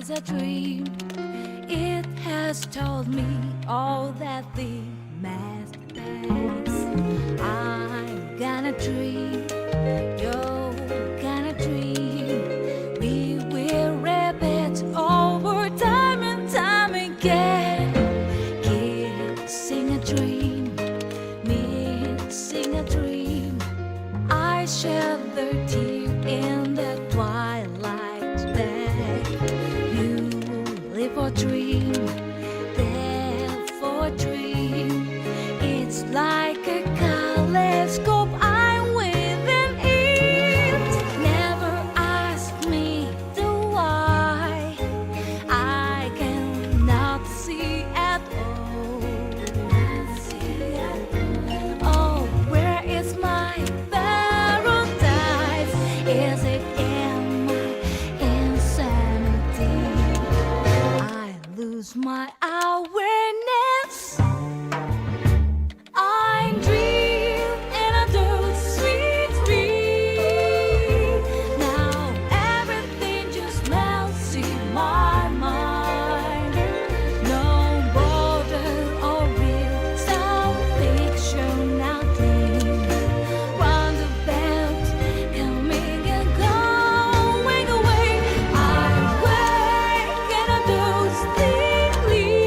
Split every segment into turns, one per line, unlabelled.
A dream. It has told me all that the math says. I'm gonna dream, you're gonna dream. We will repeat over time and time again. Kissing a dream, missing a dream. I shed the tear in the twilight day. Live for a dream, death for a dream. It's like a kaleidoscope I'm within it. Never ask me the why. I cannot see at all. Oh, where is my paradise? Is it in my insanity? Lose my awareness. I dream and I do sweet dream. Now everything just melts in my mind. No border or real sound fiction now clean. Round the bend, coming and going away. I wake and I do sleep.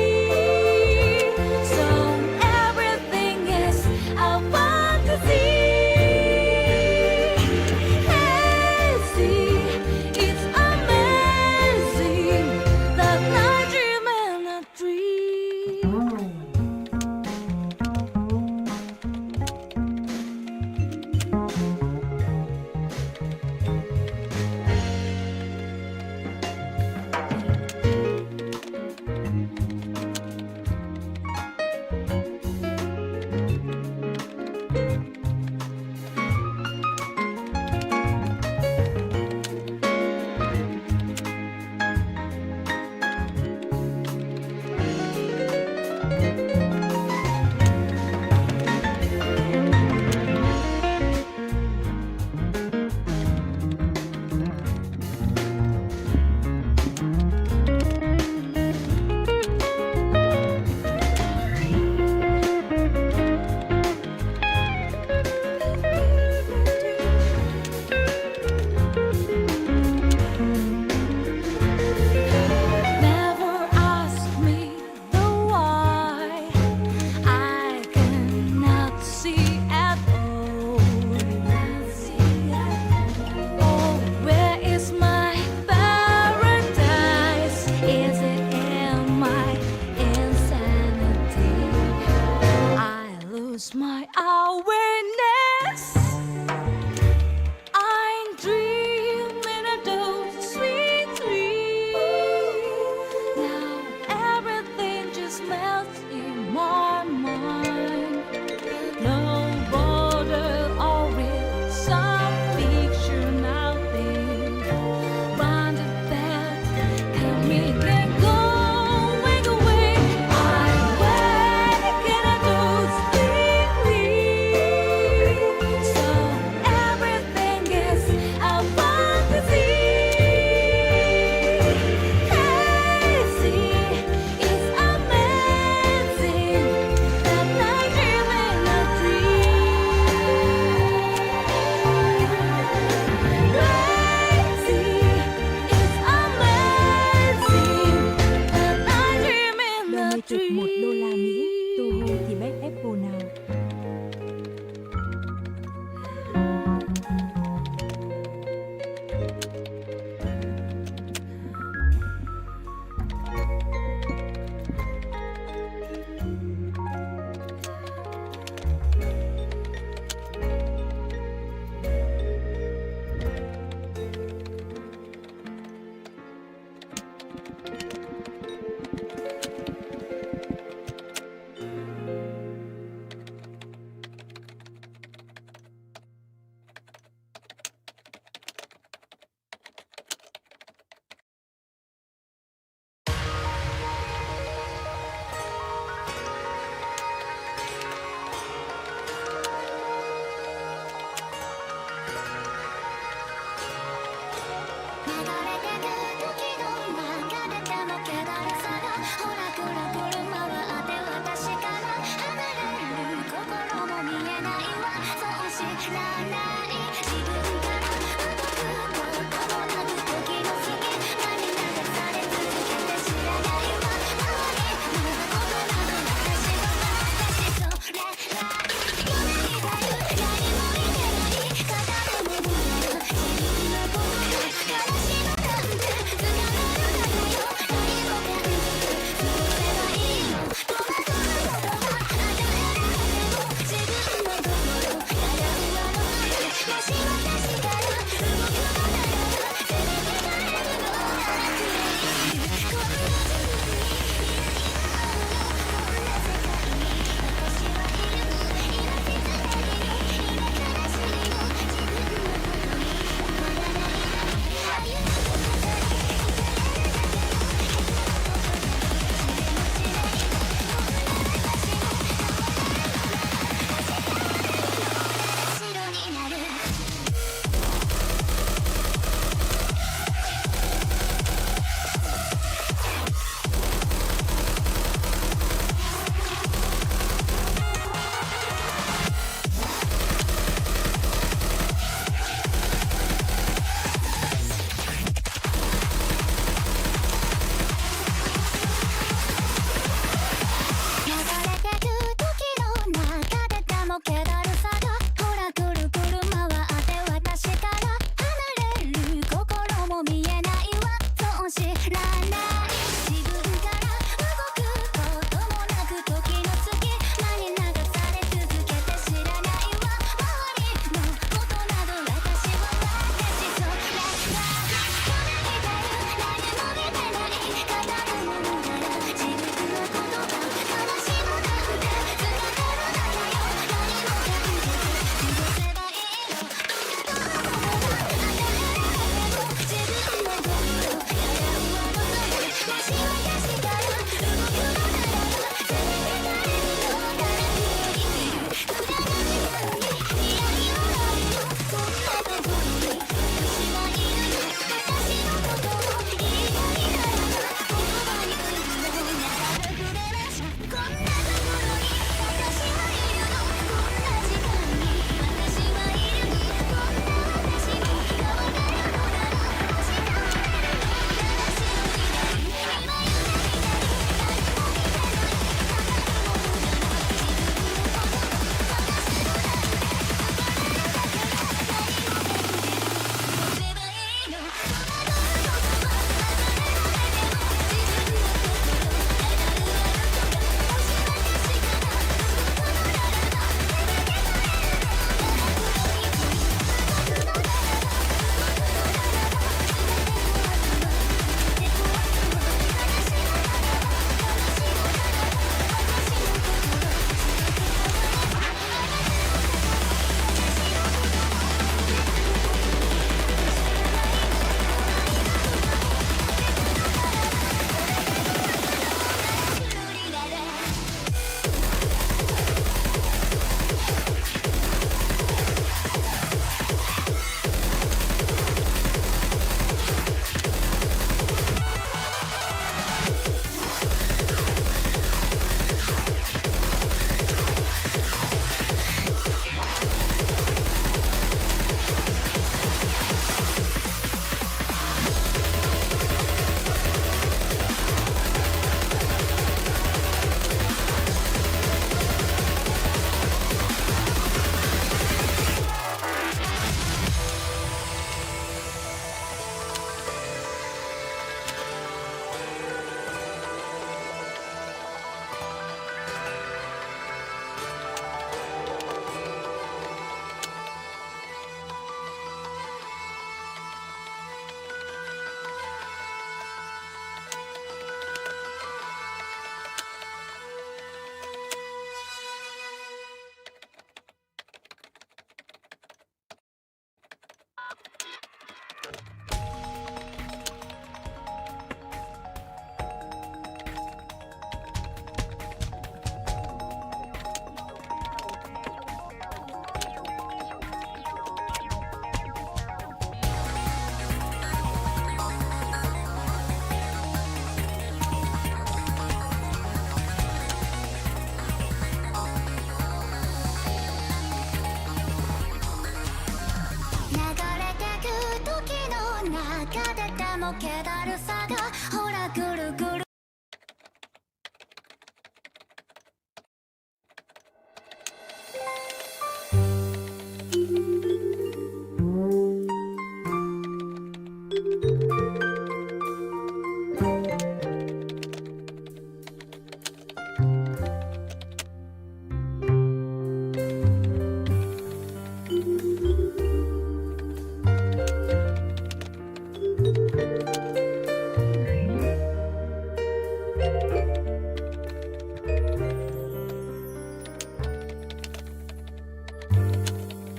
中ででも気だるさがほらぐるぐる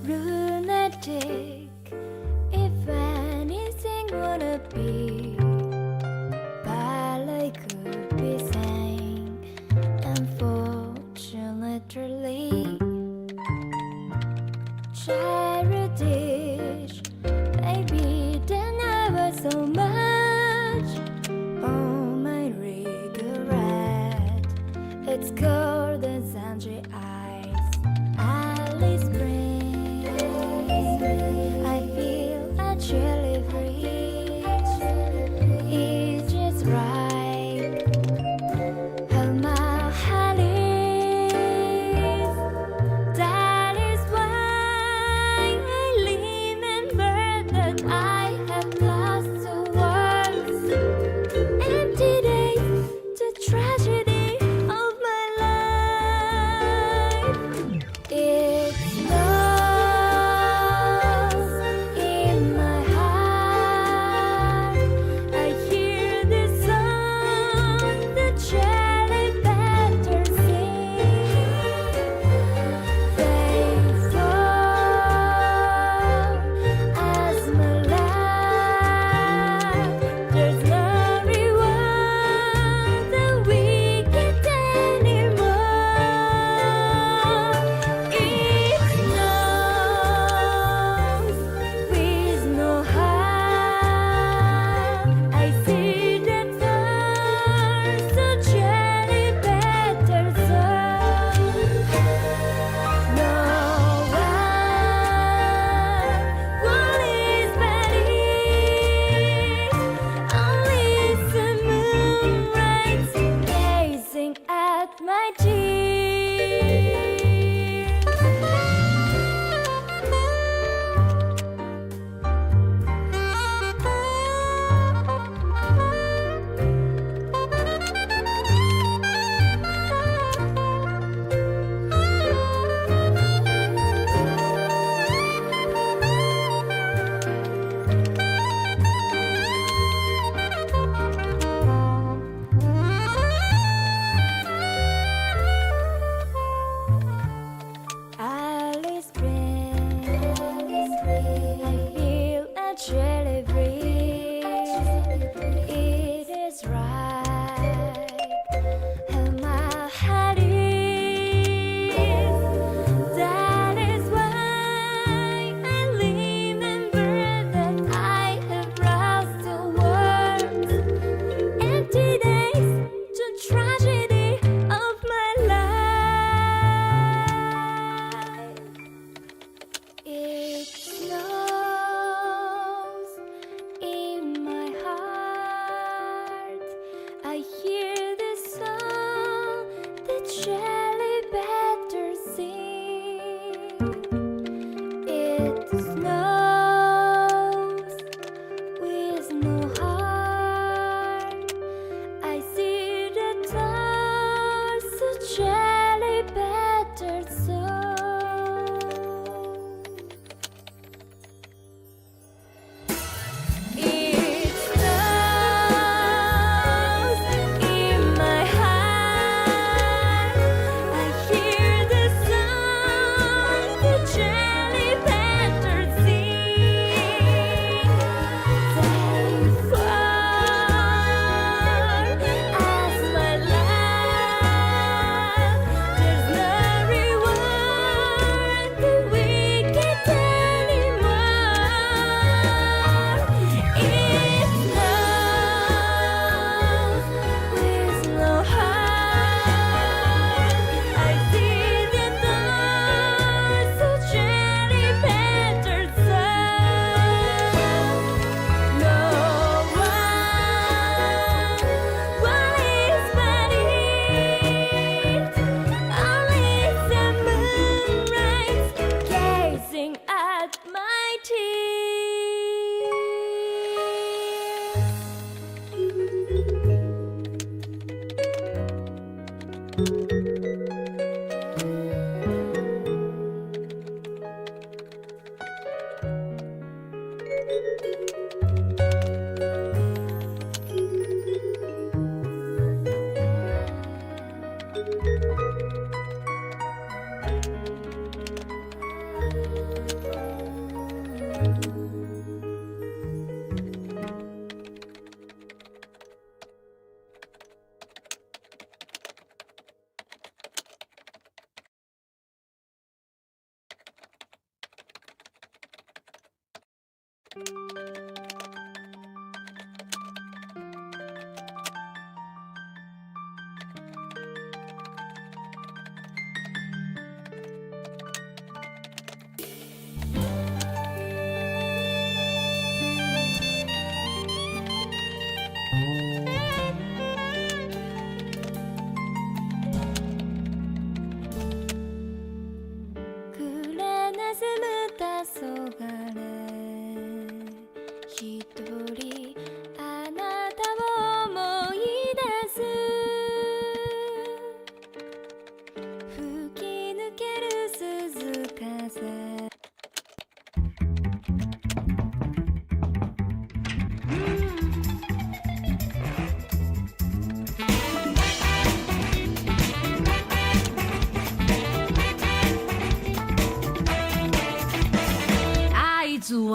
Lunatic, if anything wanna be, ballet could be sang, unfortunately. Childish, maybe then I was so much. Oh my regret, it's cold and sundry eyes. Alice Spring. I feel actually free. It's just right how my heart is. That is why I remember that I have lost the world.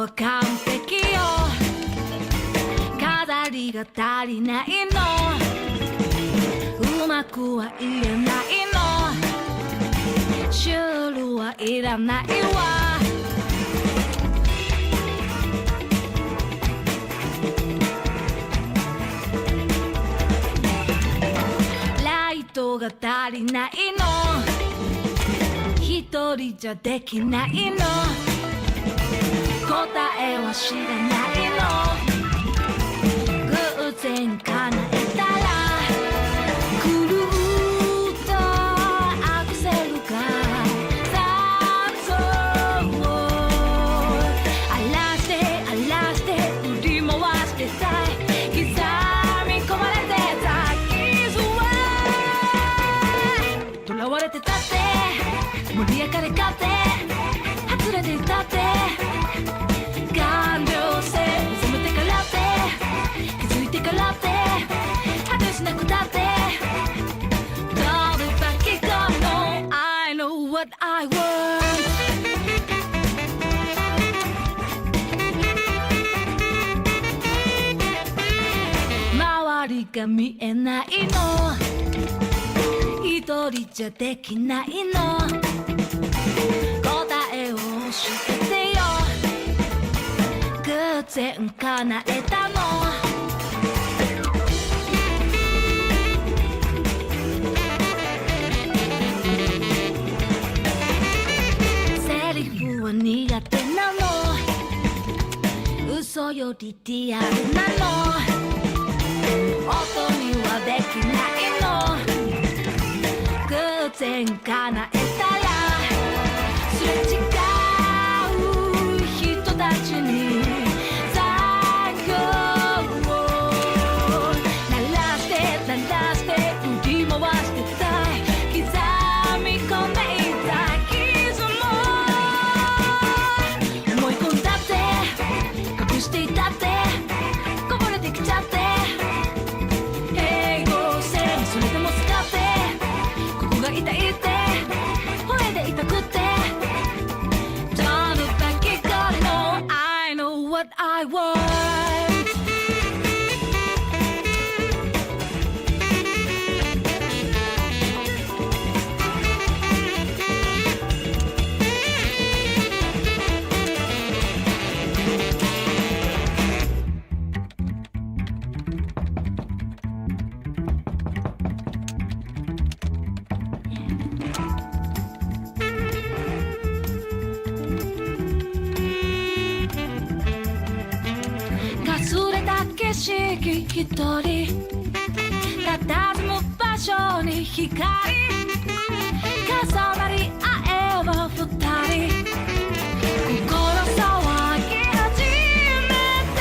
は完璧よ飾りが足りないのうまくは言えないのシュールはいらないわライトが足りないの一人じゃできないの答えは知らないの偶然叶えたら狂ったアクセルが残像を荒らして振り回してたい刻み込まれてた傷は囚われてたって盛り上がれ勝手外れていたって感情性冷めてからって気づいてからって果てしなくたってどれだけかの I know what I want 周りが見えないの一人じゃできないの答えを教えてよ偶然叶えたのセリフは苦手なの嘘よりリアルなの音にはできないの偶然叶えたらすれ違う人たちに残響を鳴らして振り回してたい刻み込んでいた傷も思い込んだって隠していたってこぼれてきちゃって平行線それでも使ってここが痛いって吠えて痛くてどれだけかの I know what I want かすれた景色一人佇む場所に光重なり合えば二人心騒ぎ始めた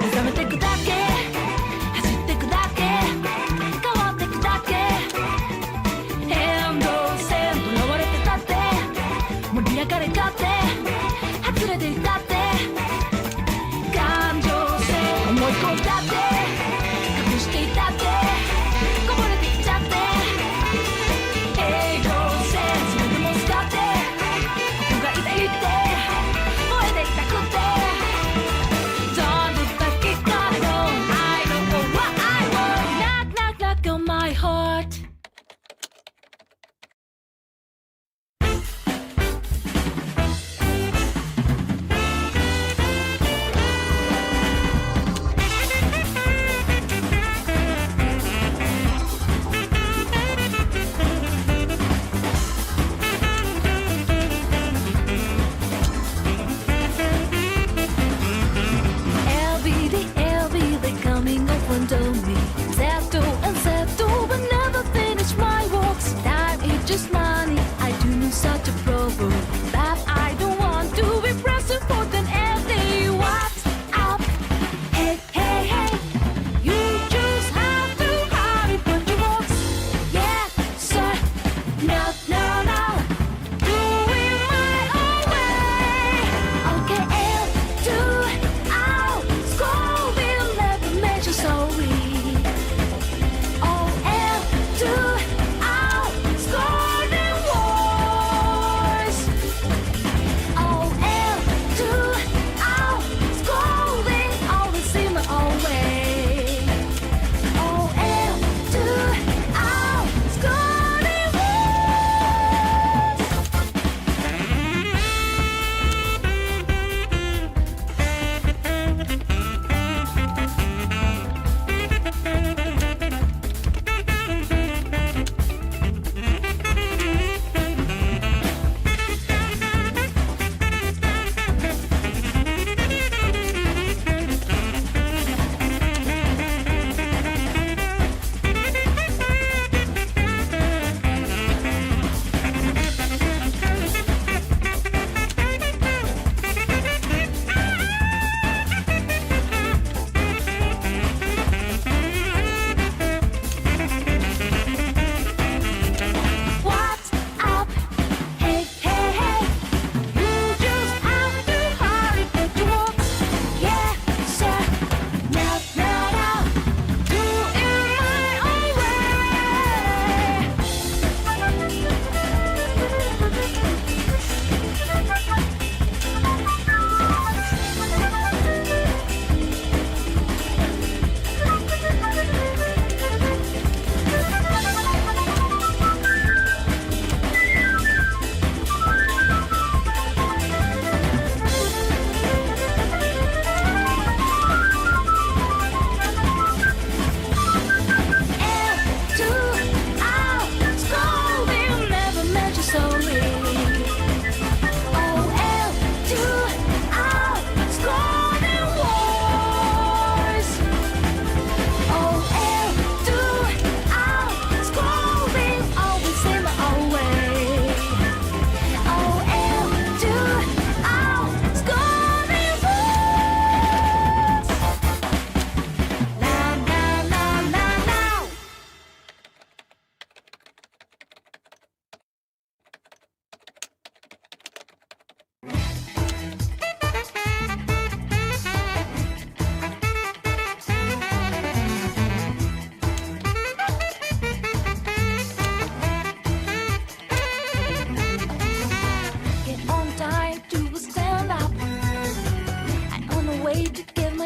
目覚めてくだけ走ってくだけ変わってくだけ変動線とらわれてたって盛り上がれ勝手外れていたって感情性思い込んだって隠していたってこぼれてきちゃって平行線それでも使ってここが痛いって吠えて痛くてどれだけかの I know what I want knock knock knock on my heart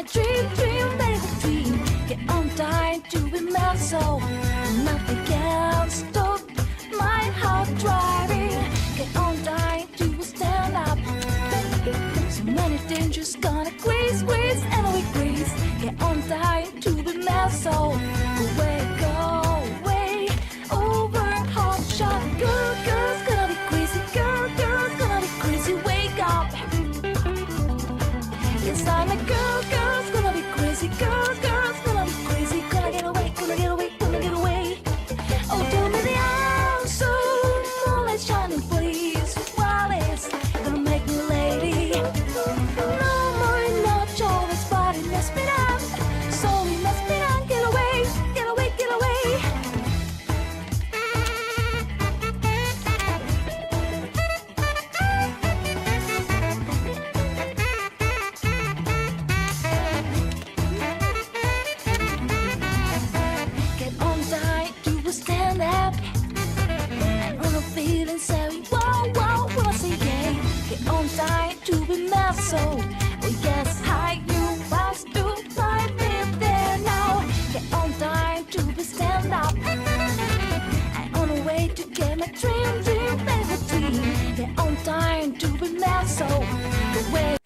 my dream, baby, dream. Get on time to be mad, so nothing can stop my heart driving. Get on time to stand up. So many dangers gonna squeeze, and we grease. Get on time to be mad, so away, go away, over hot shot. Girls gonna be crazy, girls gonna be crazy. Wake up. Yes, I'm a girl's gonna be crazy. Girls gonna be crazy. Gonna get away, gonna get away, gonna get away. Oh, tell me the answer. Moonlight shining, please. What is gonna make me lady? No more, no choice, but it must be done. So it must be done. Get away, get away, get away. Get on tight to stand up. And all the feelings say, whoa, wanna say yeah. Get on tight to be mad, so oh yes, hi, you must do find me there now. Get on tight to be stand up. And on the way to get my dream, baby, dream. Get on time to be mad, so the way.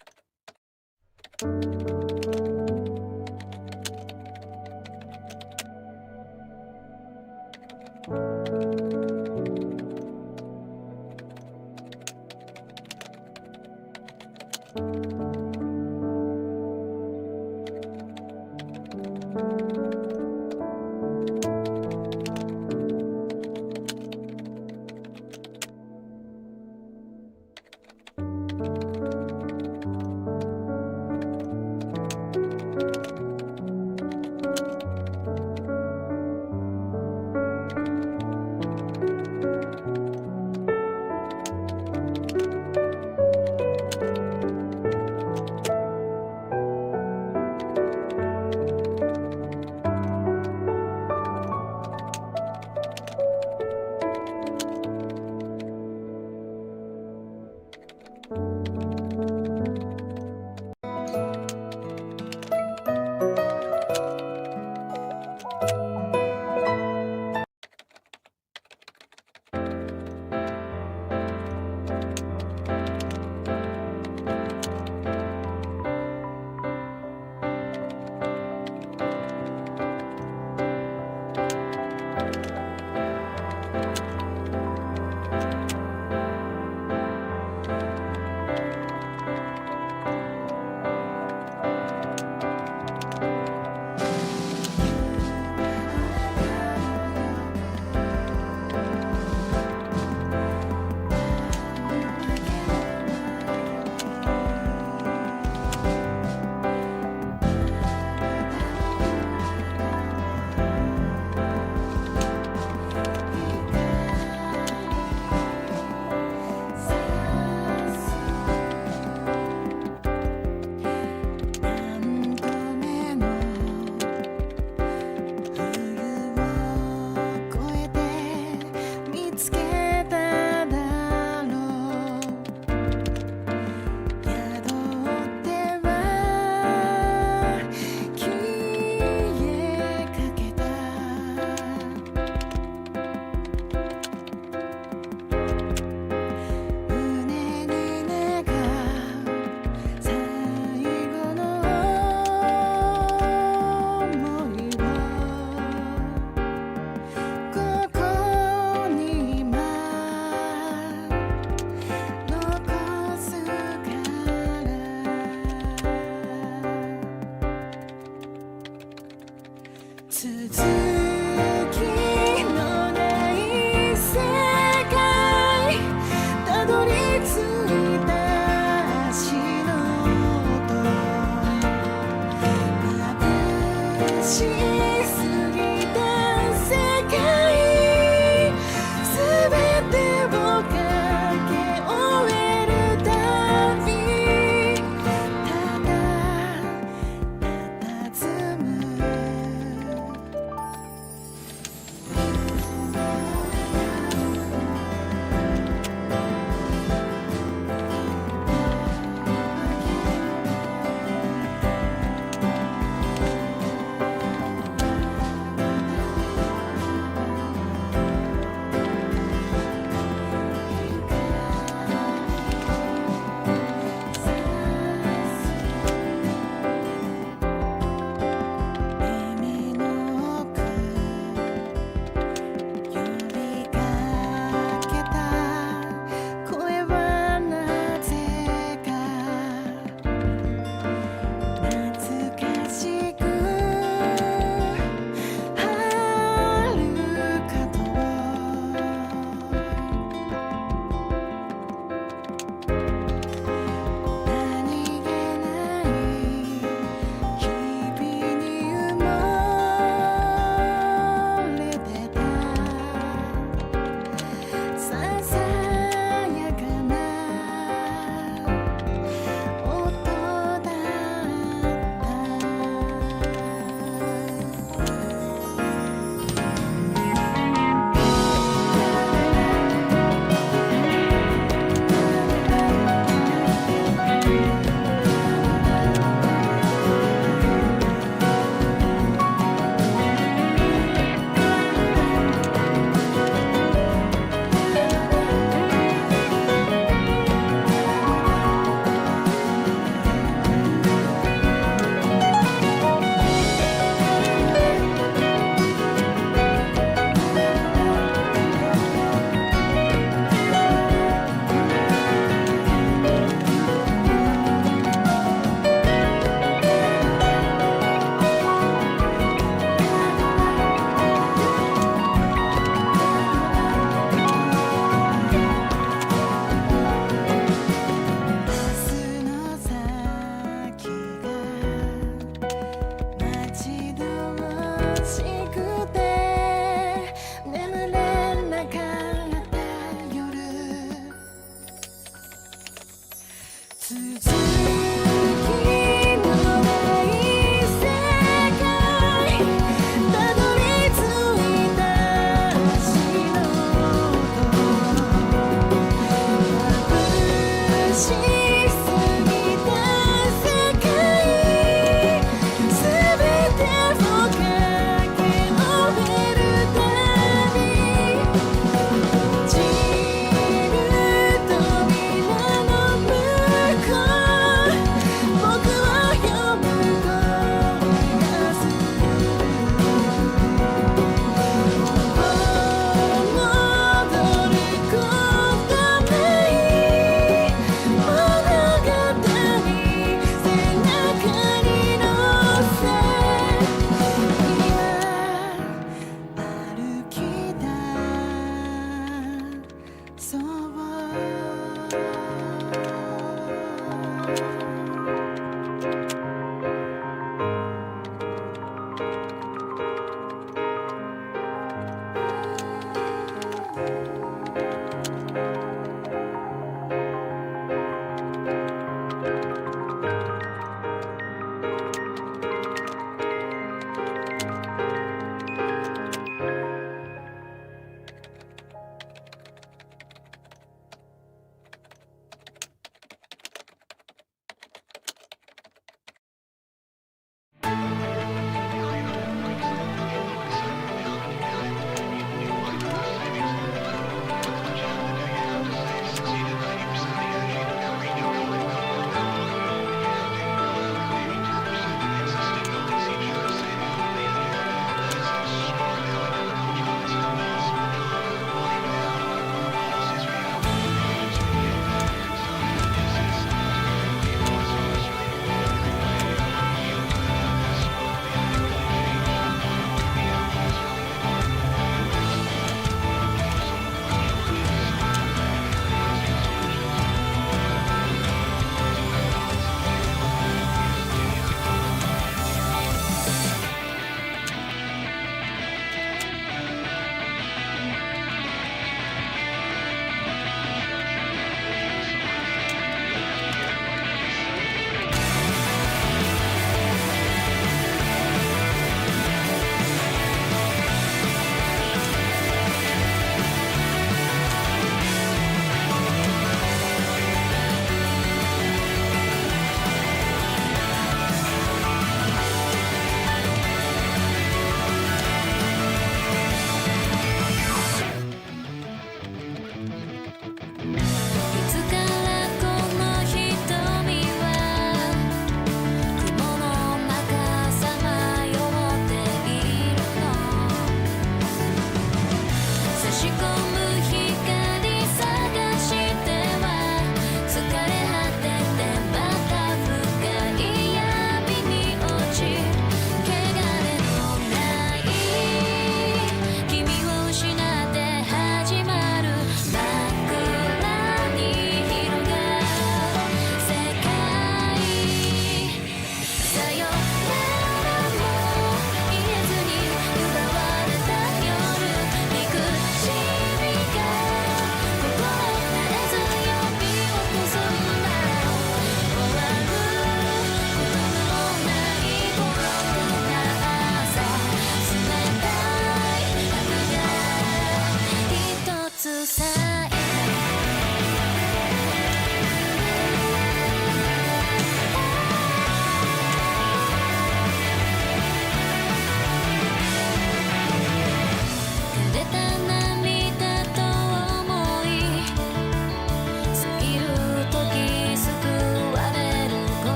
しくて眠れなかった夜続きのない世界たどり着いた足の眩しすぎた世界すべてをかけ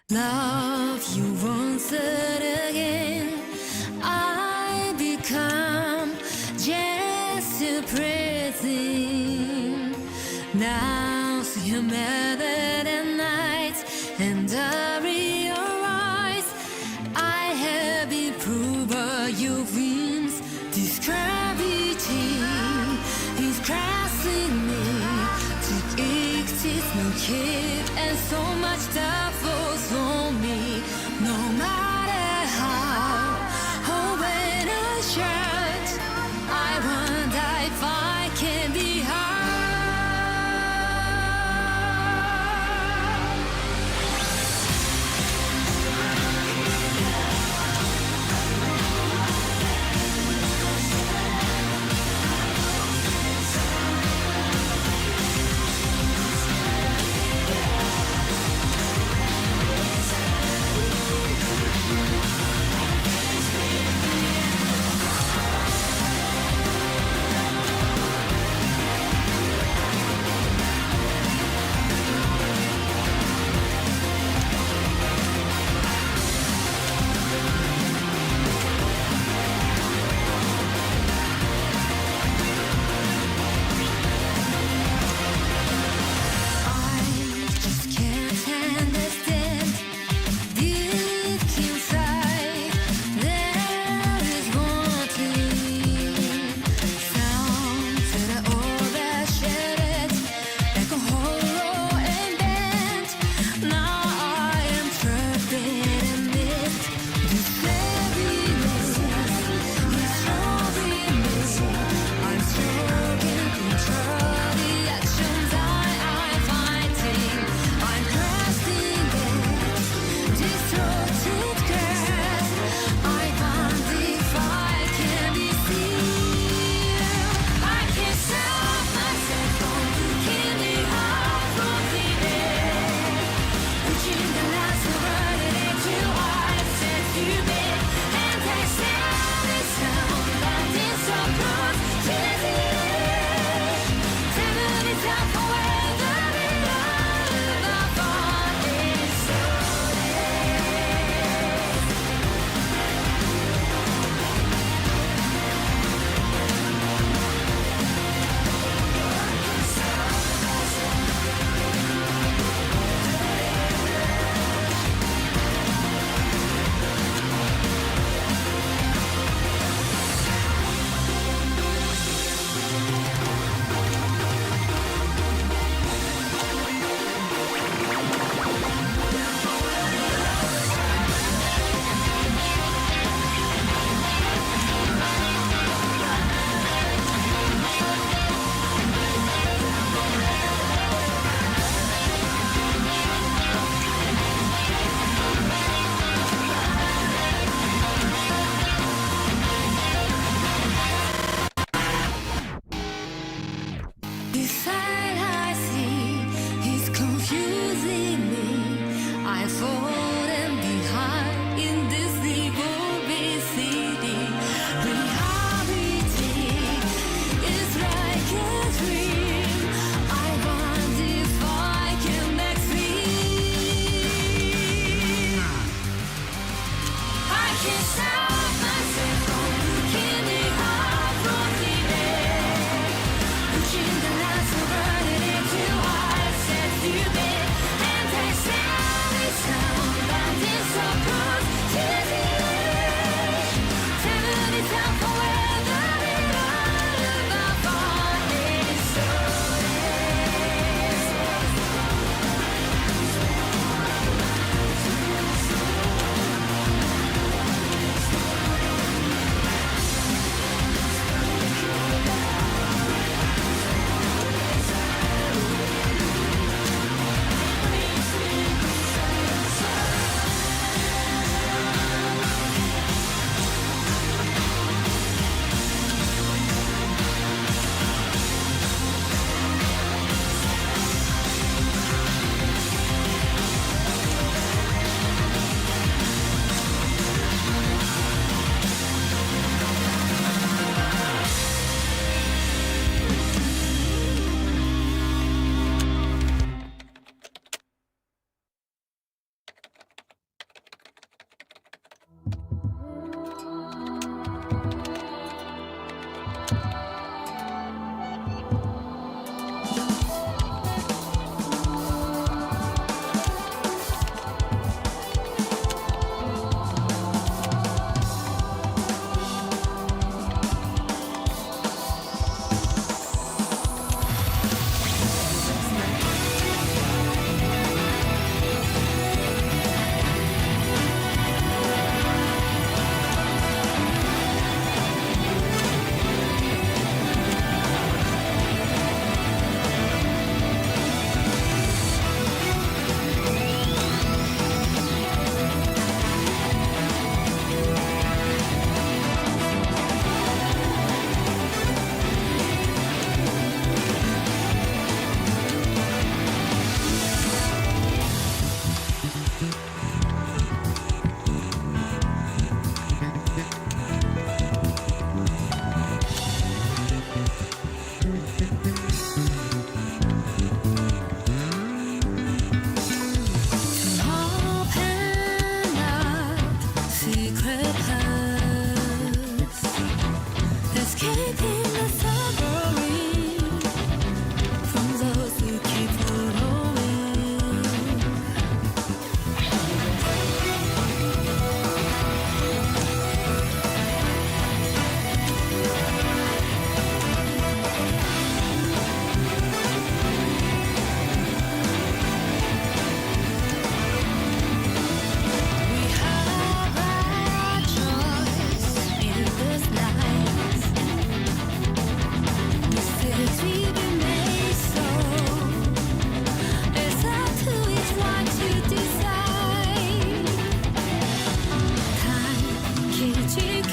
Love you once again. I become just a present. Now see you better than nights, and I realize I have improved your wings. This gravity is crashing me to exist, no care, and so much that falls on me. No matter how or when I shout, I wonder if I can be high.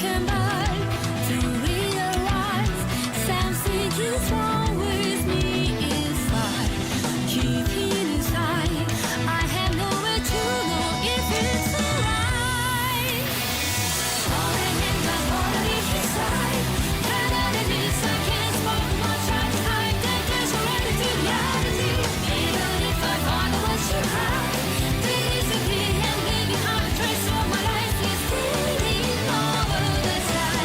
came by to realize something is wrong with me inside. Keeping inside, I have no way to know if it's alright. Falling in the falling inside, 가난한 일상 can't smoke much. I hide the dash already to reality. Even if I find what you hide, disappear and leave behind a trace of my life is fading over the side.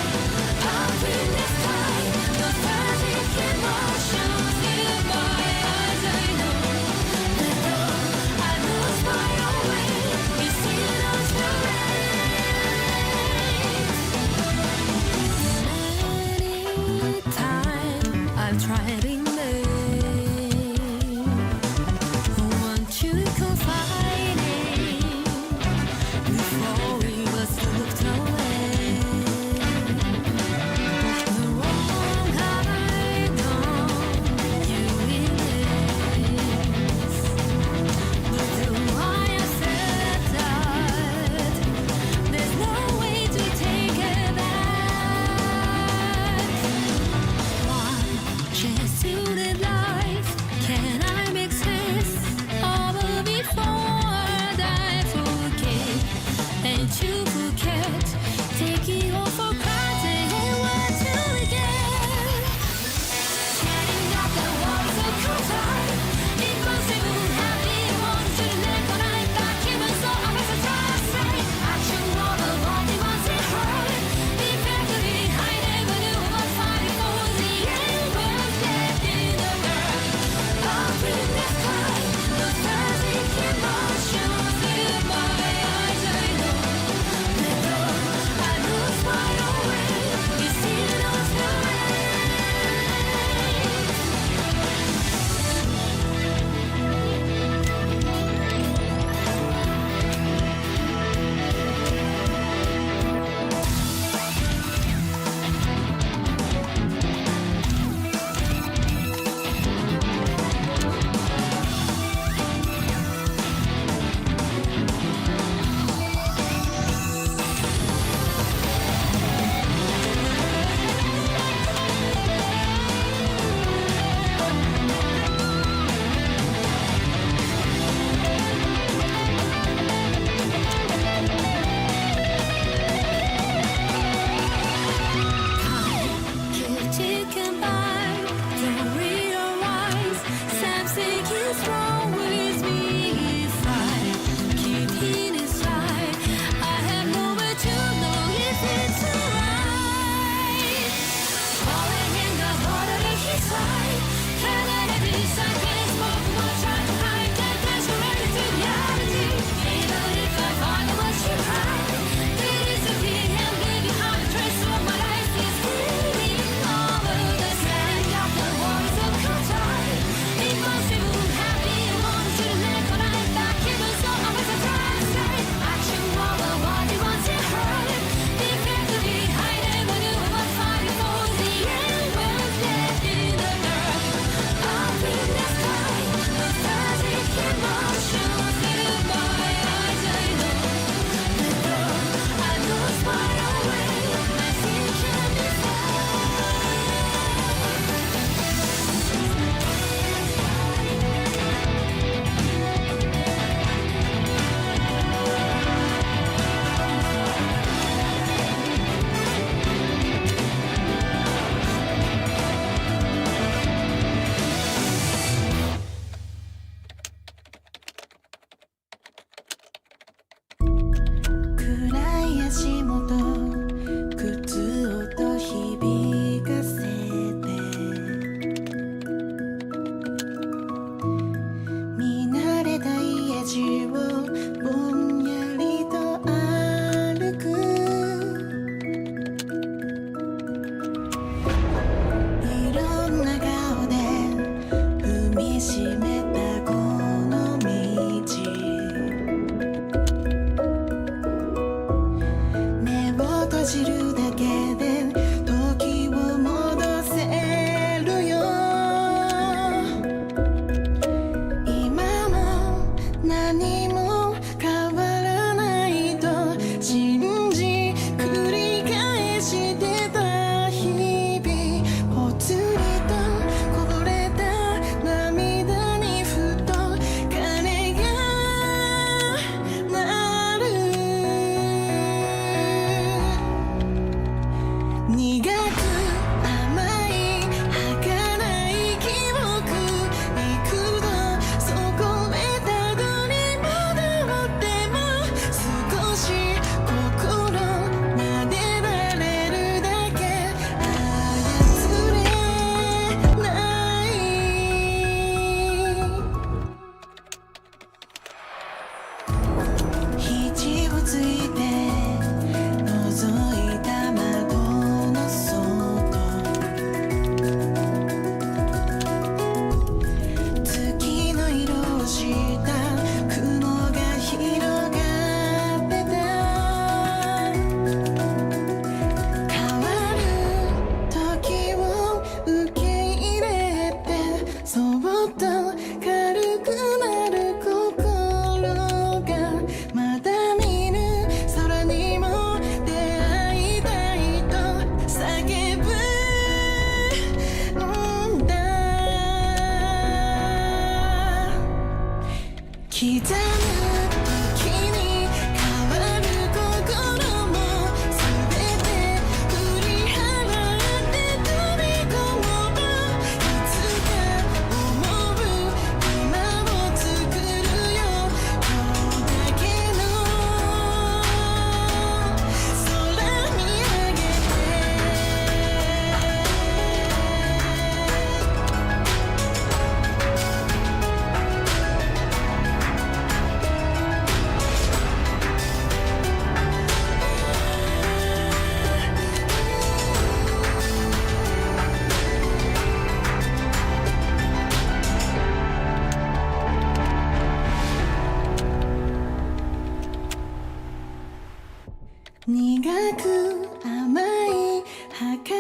苦く甘い儚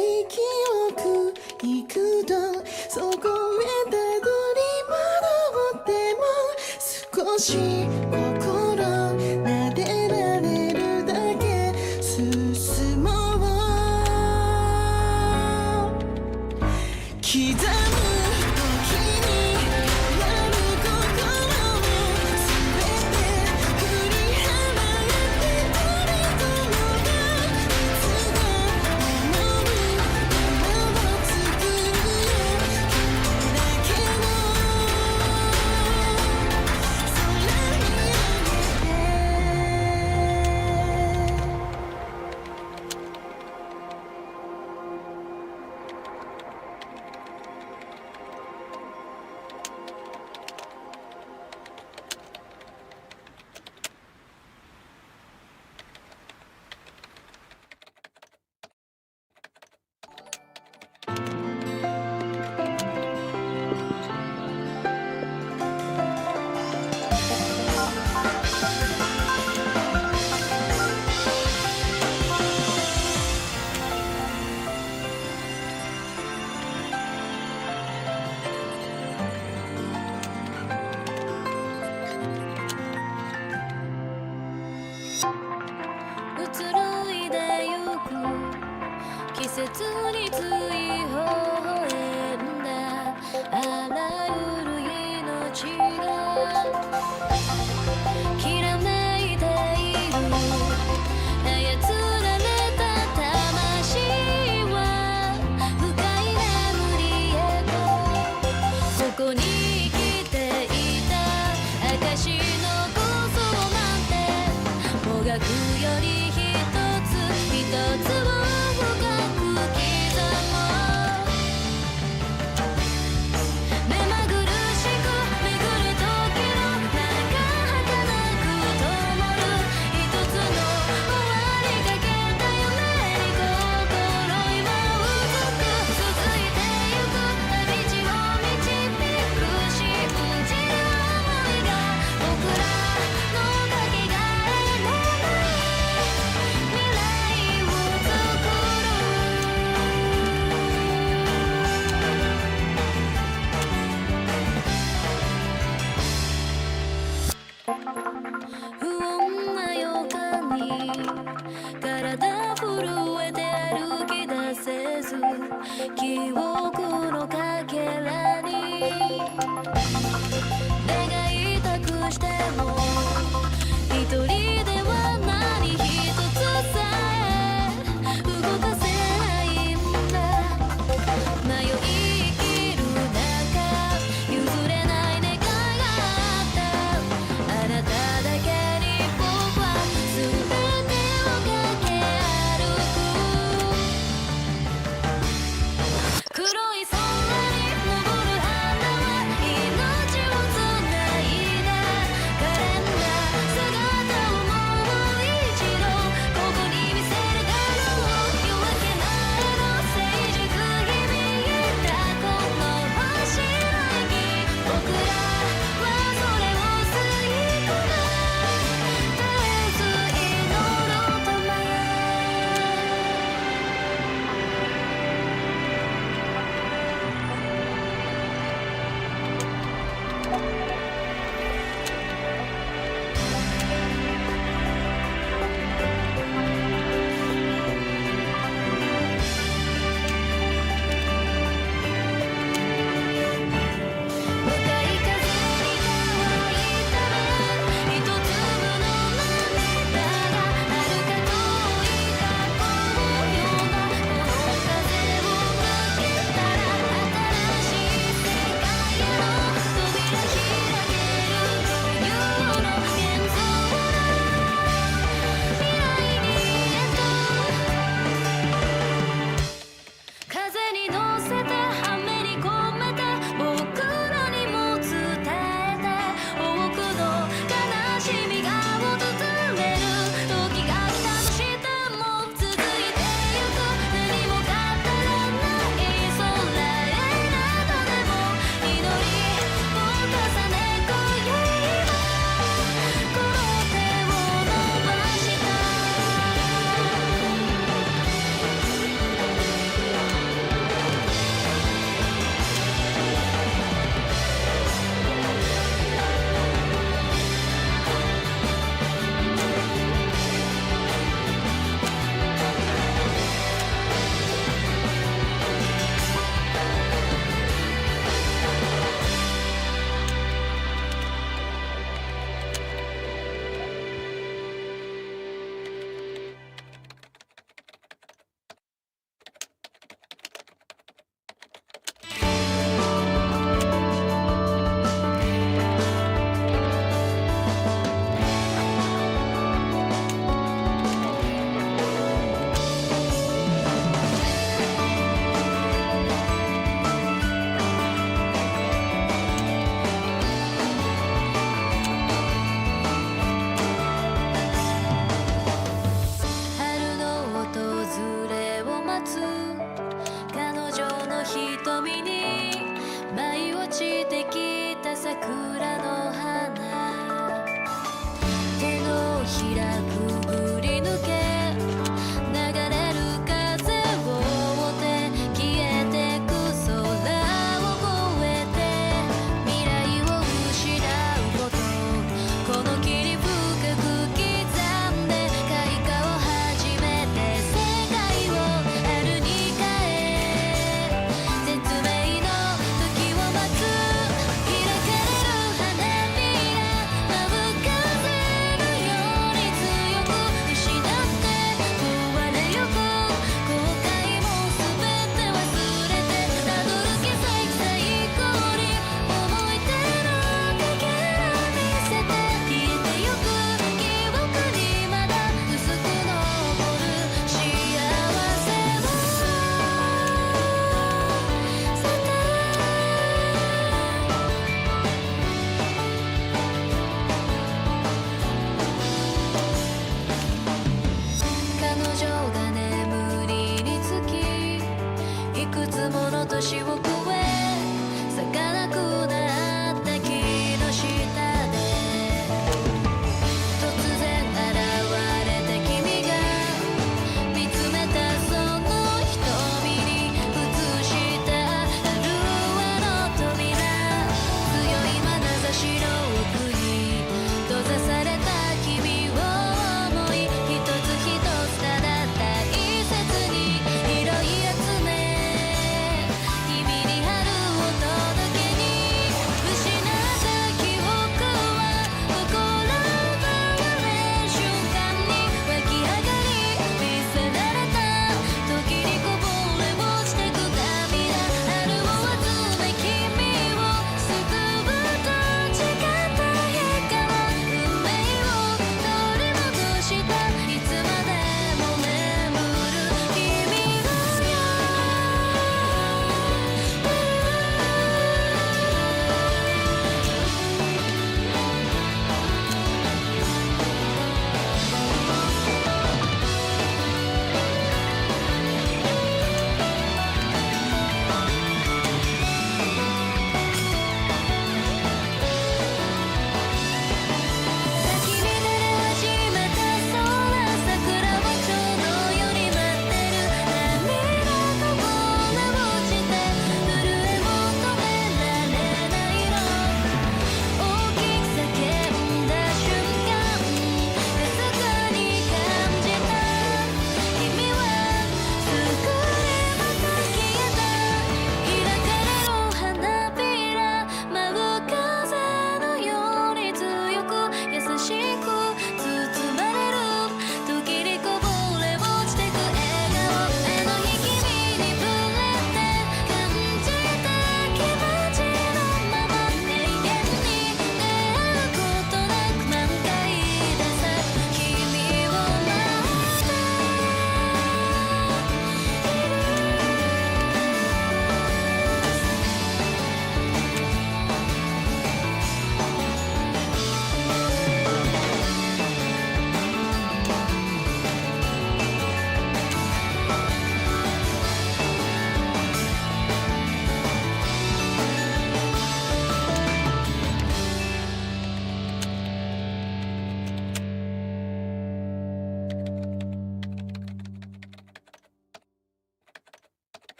い記憶幾度そこへたどり戻っても少し心撫でられるだけ進もう刻む季節につい微笑んだあらゆる命がきらめいている操られた魂は深い眠りへとここに生きていた証の構想なんてもがくより一つ一つを記憶のかけらに願いたくしても一人では何一つさえ動かせないんだ迷い生きる中譲れない願いがあったあなただけに僕は全てを駆け歩く黒い空に昇る花は命をつないだ枯れ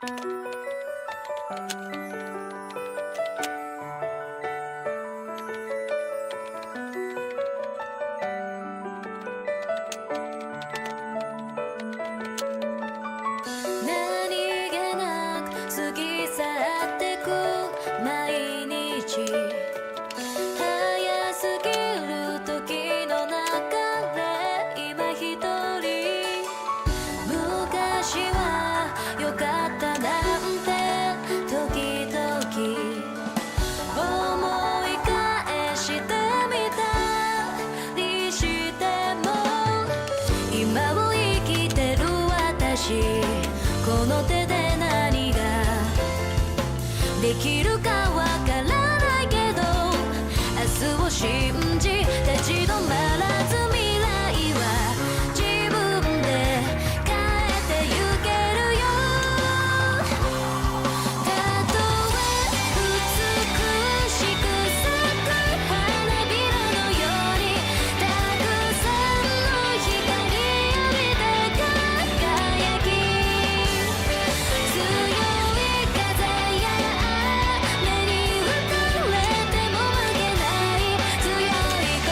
何気なく過ぎ去ってく毎日早すぎる時の中で今一人昔は良かったなんて時々思い返してみたりしても今を生きてる私この手で何ができるかわからないけど明日を信じ立ち止まらず未来は自分で変えてゆけるよたとえ美しく咲く花びらのようにたくさんの光浴びて輝き強い風や雨に打たれても負けない強い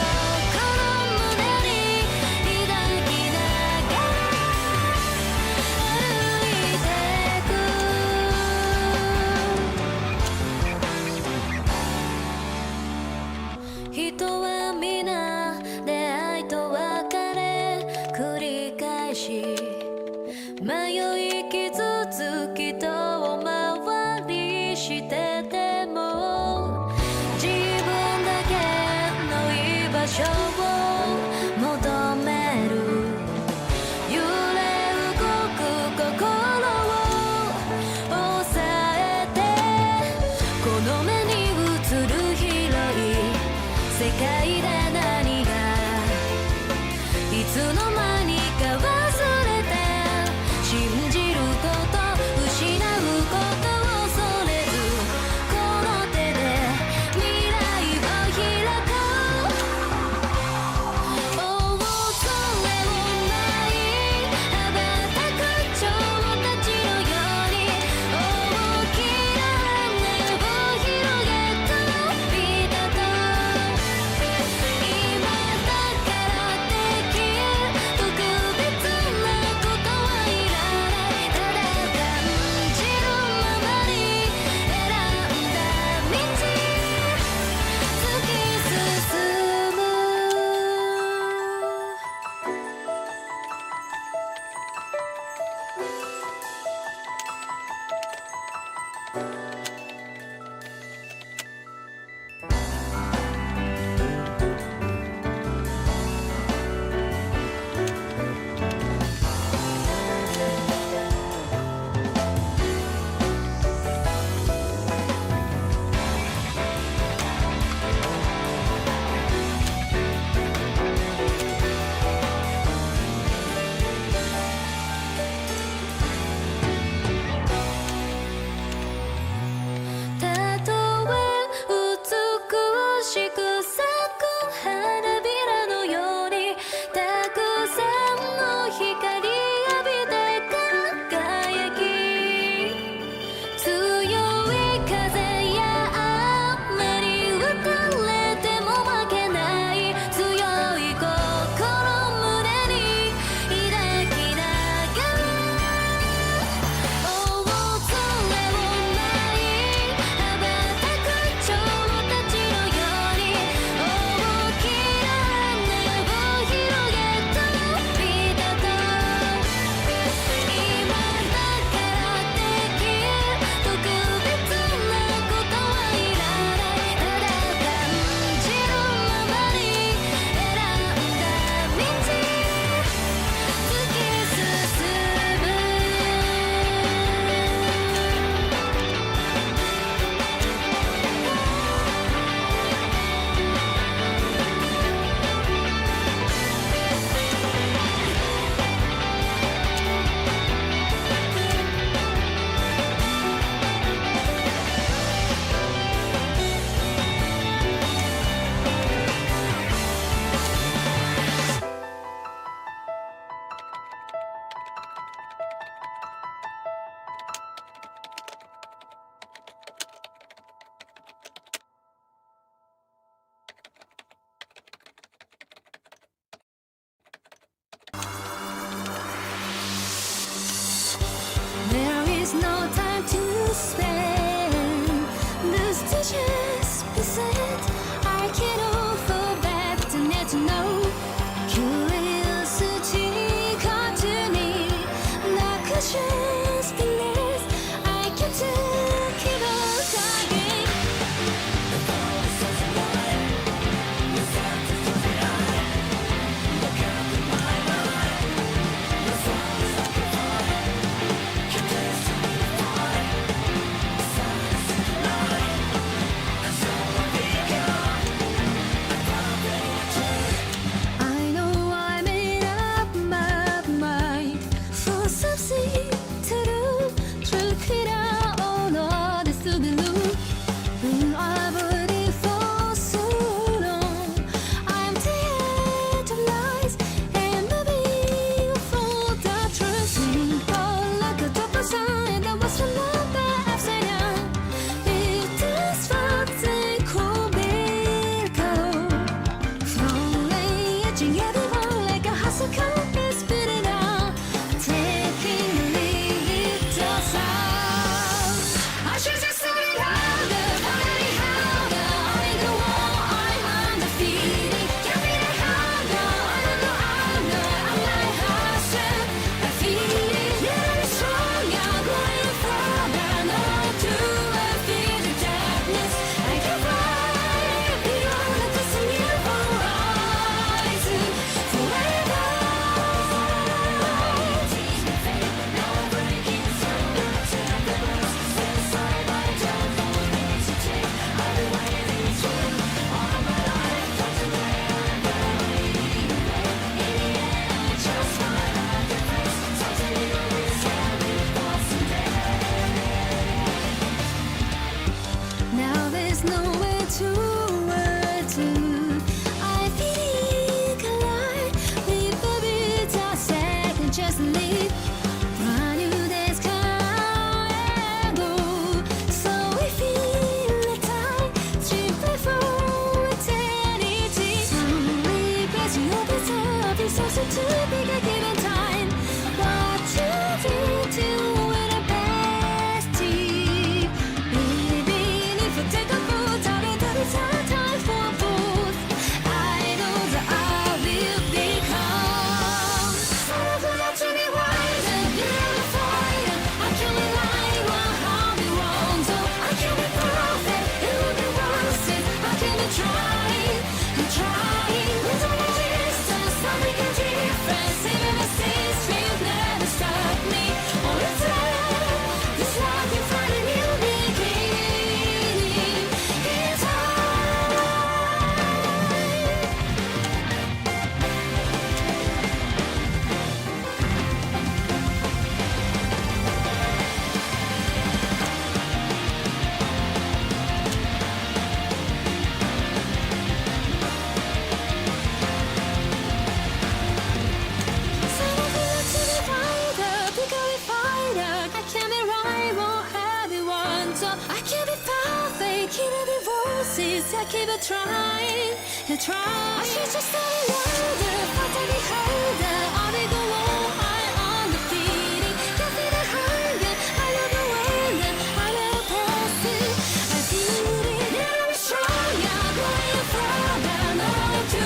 backseat, I keep it trying and trying. I should just stay wonder, fight to behind that. All they go on, I'm undefeated. Can't see the hunger, I love the wind, I love passing. I feel it, yeah, I'm strong, yeah, going further. No one to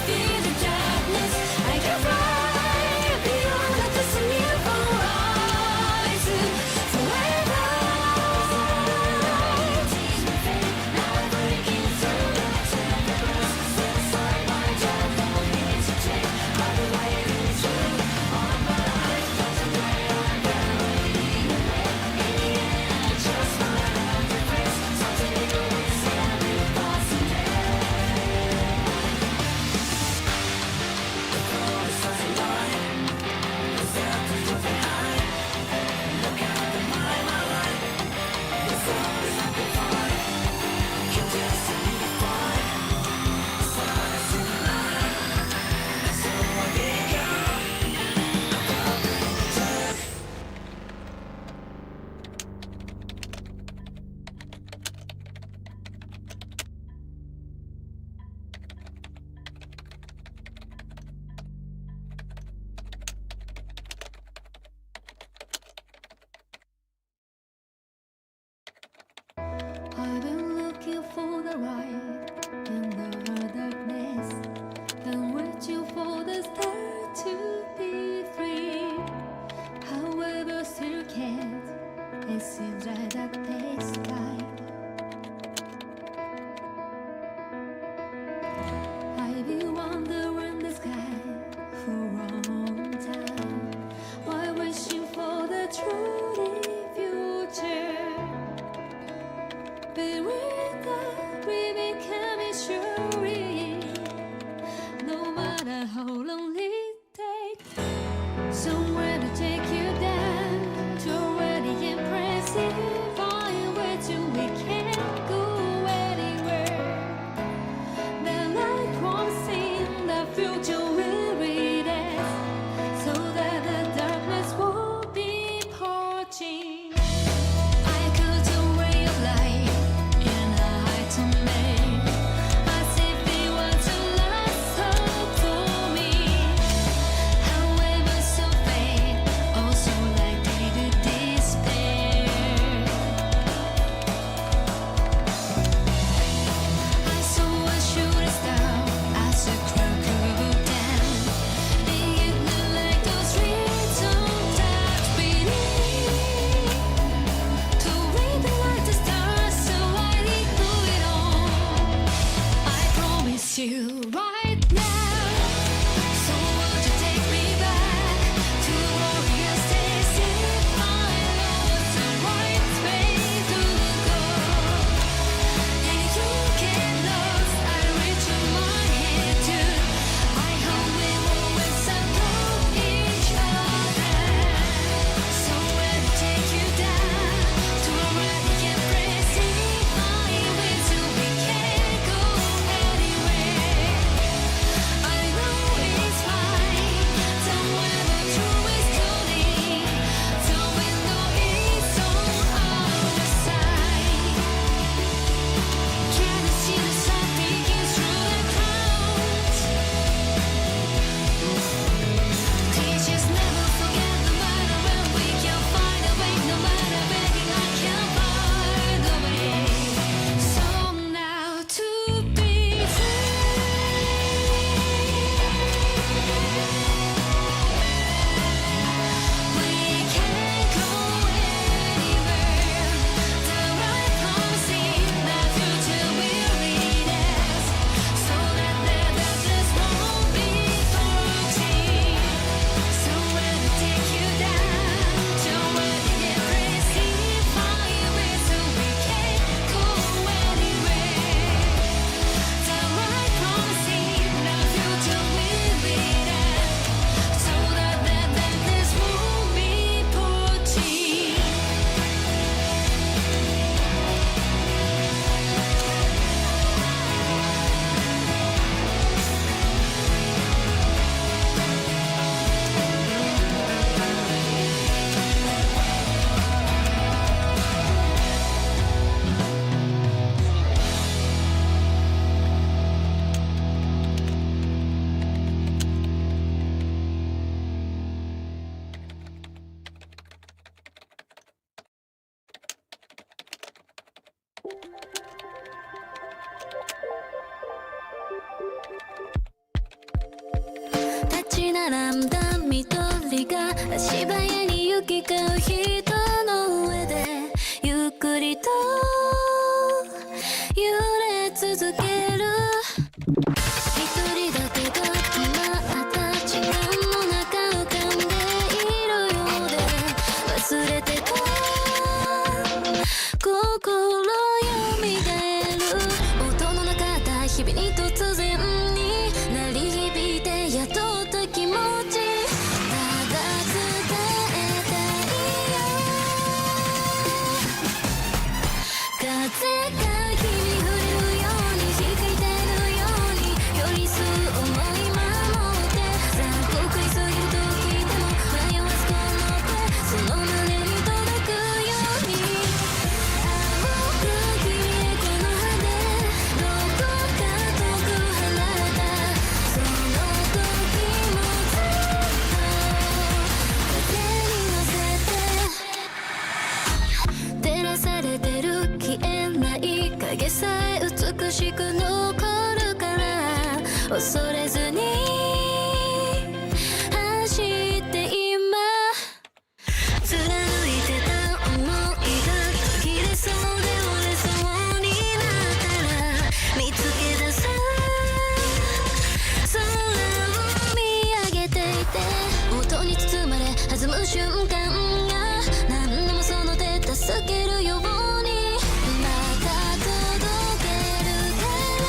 feel the darkness. I can fly beyond the destiny for rise forever. I've been looking for the light in the darkness and waiting for the start to be free. However, still can't. It seems like that takes time. I've been wandering the sky for a long time while wishing for the truly future. But with the dreaming chemistry, no matter how long it takes, somewhere to take you down to already impressive. 並んだ緑が足早に行き交う人の上でゆっくりと揺れ続ける。一人だけがまた時間の中浮かんでいるようで忘れてた心よみがえる。音の中だ日々に突然に鳴り響いて宿った気持ち、ただ伝えたいよ。風が君に触れるように光ってるように寄り添う想い守って残酷に過ぎる時でも迷わずこの声その胸に届くように。青く君へこの葉でどこか遠く離れたその時もずっと風に乗せて照らされてる消えない影さえ美しく残るから恐れずに走って今貫いてた想いが途切れそうで折れそうになったら見つけ出す空を見上げていて音に包まれ弾む瞬間が何度もその手助けるようにまた届けるから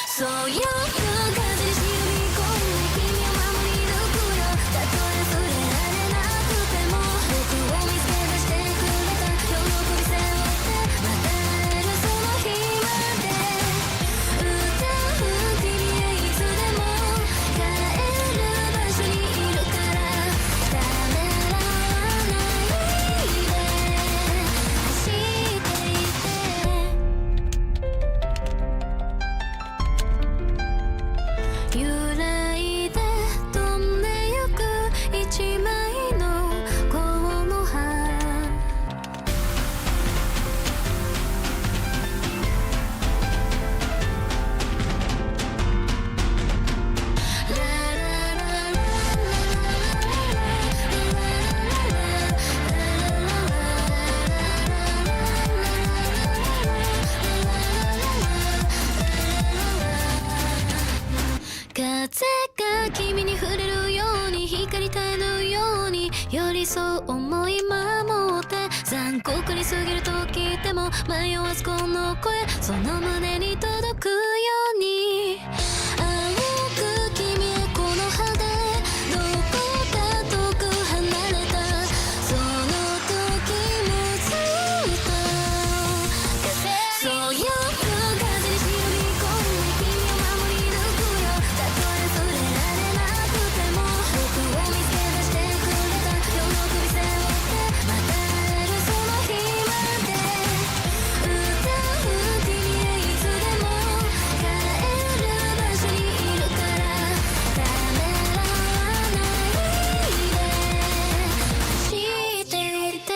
そうよく風に沈み込んで君を守り抜くよ。たとえ触れられなくても僕を見つけ出してくれた喜び背負ってまた会えるその日まで歌う君へいつでも帰る場所にいるからためらわないで走っていて揺らいで飛んでゆく一枚のこの葉風が君に触れるように光絶えぬように寄り添う思い守って残酷に過ぎる時でも迷わずこの声その胸に届くように青く君へこの葉でどこか遠く離れたその時もずっとそうよく風に沈み込んで君を守り抜くよ。たとえ触れられなくても僕を見つけ出してくれた喜び背負ってまた会えるその日まで歌う君へいつでも帰る場所にいるからためらわないで走っていて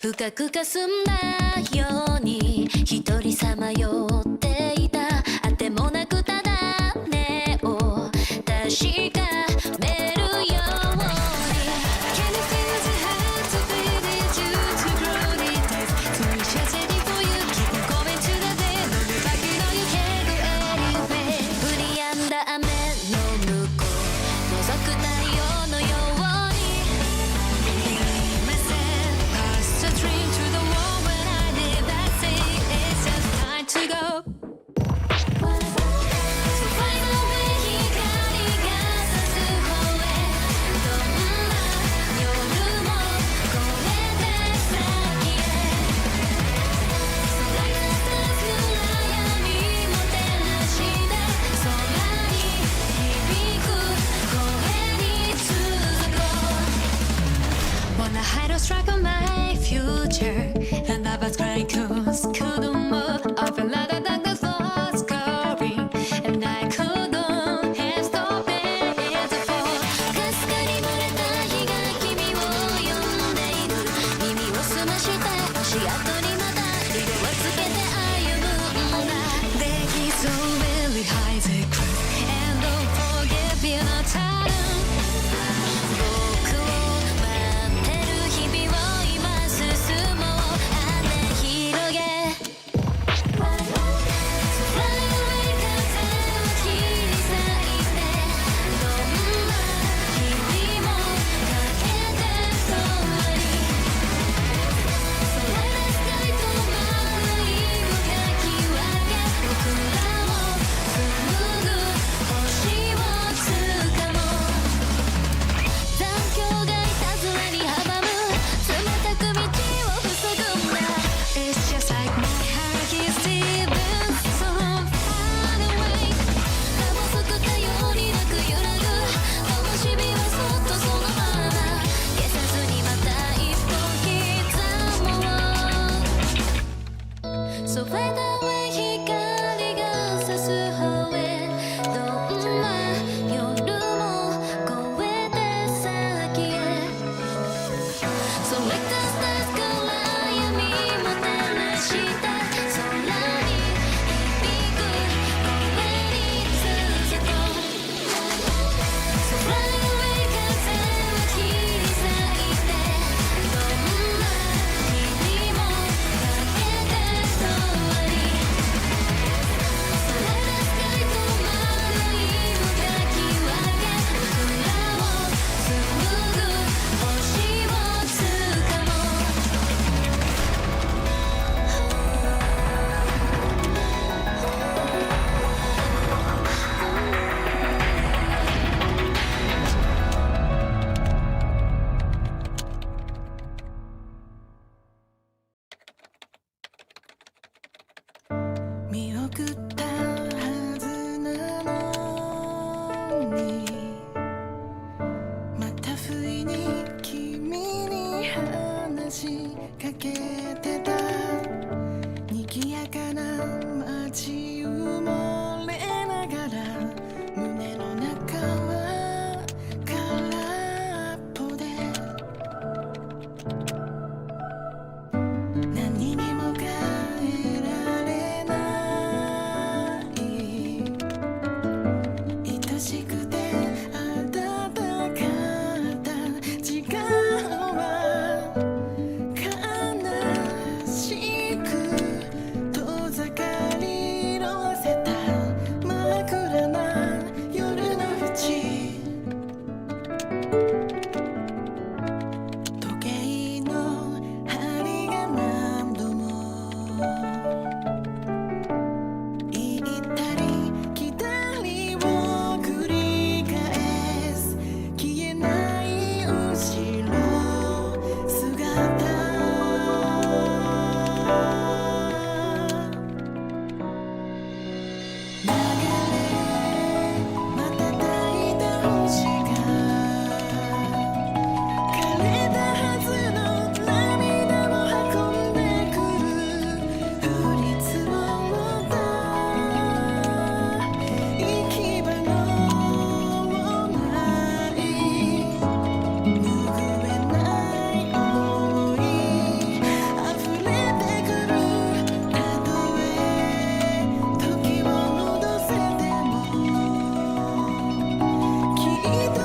深く霞んだように一人さまよっていたあてもなくただ根を確かめるように Can you feel the heart to beat it you to grow it days To each other before you keep on going to the day No look back you know you can't go anywhere 降り止んだ雨の向こう覗く太陽のように Leave myself past the dream to the wall when I did that say it's just time to go So find a way 光が was crying 'cause couldn't move. I felt like the darkness was covering, and I couldn't have stopped it to fall. かすかに漏れた日が君を呼んでいる。耳を澄まして足跡にまた色をつけて歩むんだ。They get so really high, they cry and don't forget being a child. 僕を待ってる日々を今進もう。羽広げ Fly away 風を切り裂いてどんな日々もかけて遠い空のスカイと丸いをかき分け僕らを紡ぐ星をつかもう。残響がいたずらに阻む冷たく道を塞ぐんだ。It's just like my heart is stealing so far away. かぼすくったようになく揺らぐ灯火はそっとそのまま消さずにまた一歩刻もう。So fade away 光が差す方へどんな夜も越えて先へ。So let the stars から闇も照らして空に響く声に続こう。So fly away 風を切り裂いてどんな日々もかけて遠い空のスカイと丸いをかき分け僕らを紡ぐ星をつかもう。見送ったはずなのにまた不意に君に話しかけてた。賑やかな街埋もれながら胸の中は空っぽで何にも変えられない愛しくて温かった時間は悲しく遠ざかりのせた真っ暗な夜のうち時計の針が何度も行ったり来たりを繰り返す消えない後ろ姿。流れ瞬いた星が枯れたはずの涙も運んでくる。降り積もった行き場のない拭えない想い溢れてくる。たとえ時を戻せてもきっ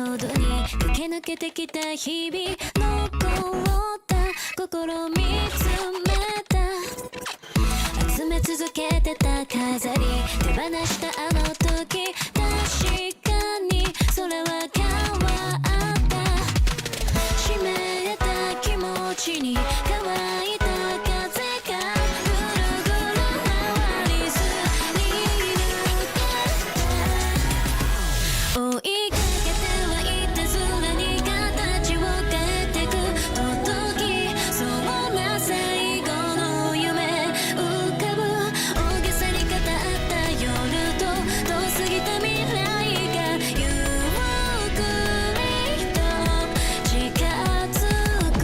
ロードに駆け抜けてきた日々、残った心見つめた、集め続けてた飾り手放したあの時、確かにそれは変わった、湿った気持ちに乾いた風がぐるぐる回りすり抜けた、追いかけてはいた空に形を変えてく時、そんな最後の夢浮かぶ、大げさに語った夜と遠すぎた未来がゆっくりと近づく、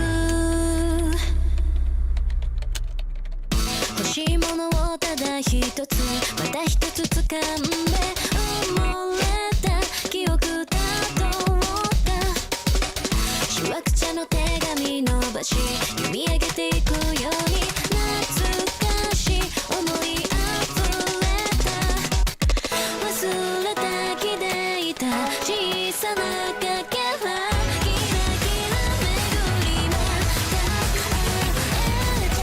欲しいものをただ一つまた一つ掴んで埋もれた記憶だと思った、しわくちゃの手紙伸ばし読み上げていくように、懐かしい思いあふれた、忘れた気でいた小さなかけら、キラキラ巡りまた会えた、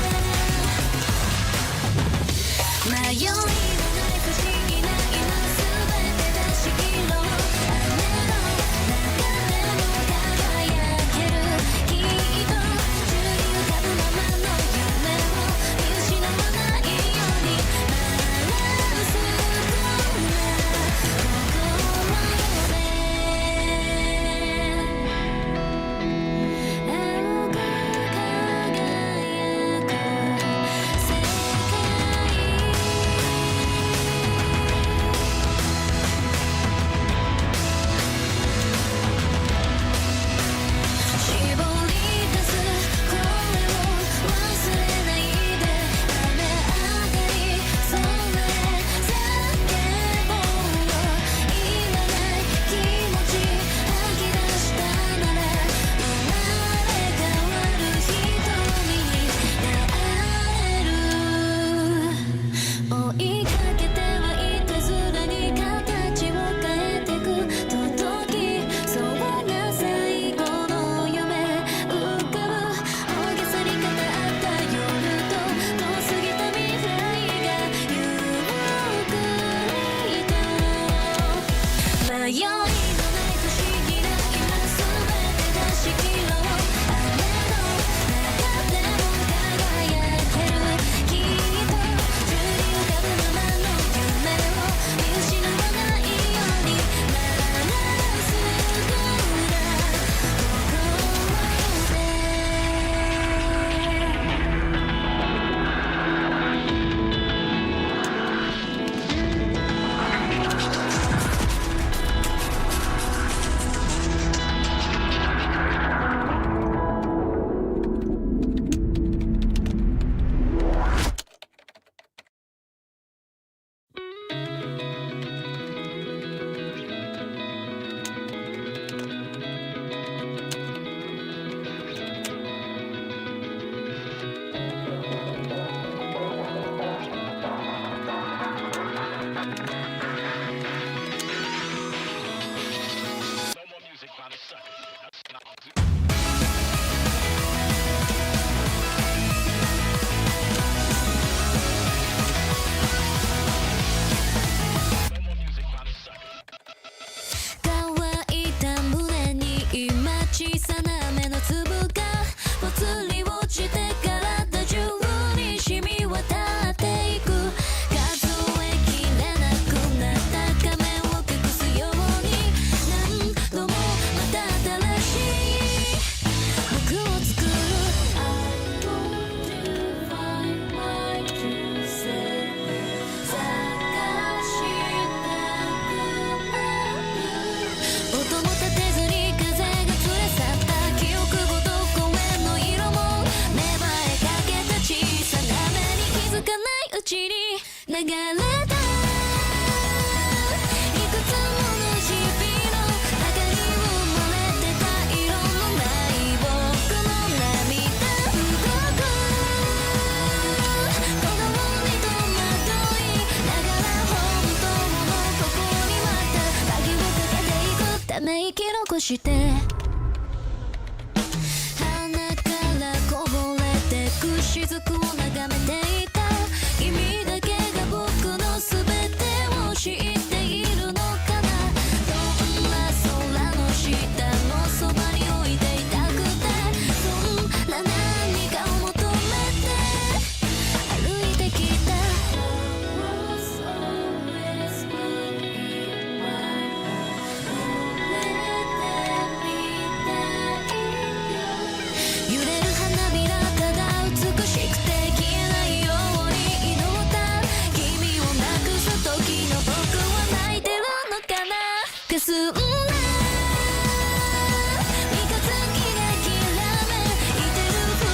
迷いのない不思議な今すべて出し切ろう、雨の中でも輝ける、きっと宙に浮かぶままの夢を見失わないように、バランス取れ心で青く輝く世界、絞り出す声を忘れないで、雨上がりそれ叫ぼうよ、いらない気持ち吐き出したなら生まれ変わる瞳になれる、追いかけてはいた空に形を変えてく時、そんな最後の夢浮かぶ、大げさに語った夜と遠すぎた未来がゆっくりと、迷いのない不思議な今すべて出し切ろう、雨の中でも輝ける、きっと宙に浮かぶままの夢を見失わないように、バランス取れ心乾いた胸に今小さな雨の粒がぽつり落ちて体中に染み渡っていく、数えきれなくなった仮面を隠すように、何度もまた新しい僕を作る、 I want to find my true self 探したくなる、音も立てずに風が連れ去った記憶ごと公園の色も芽生えかけた小さな目に気づかないうちに流れた、いくつもの日々の中に埋もれてた色のない僕の涙動く、子供に戸惑いながら本当のここにまた鍵をかけていくため息の残して鼻からこぼれてく雫を眺めていた君だけが僕の全てを知っているのかなどんな空の下のそばに置いていたくてそんな何かを求めて歩いてきた揺れる花びらただ美しくて消えないように祈った君をなくす時の僕は泣いてるのかなかすんだ三日月がきらめいてる塞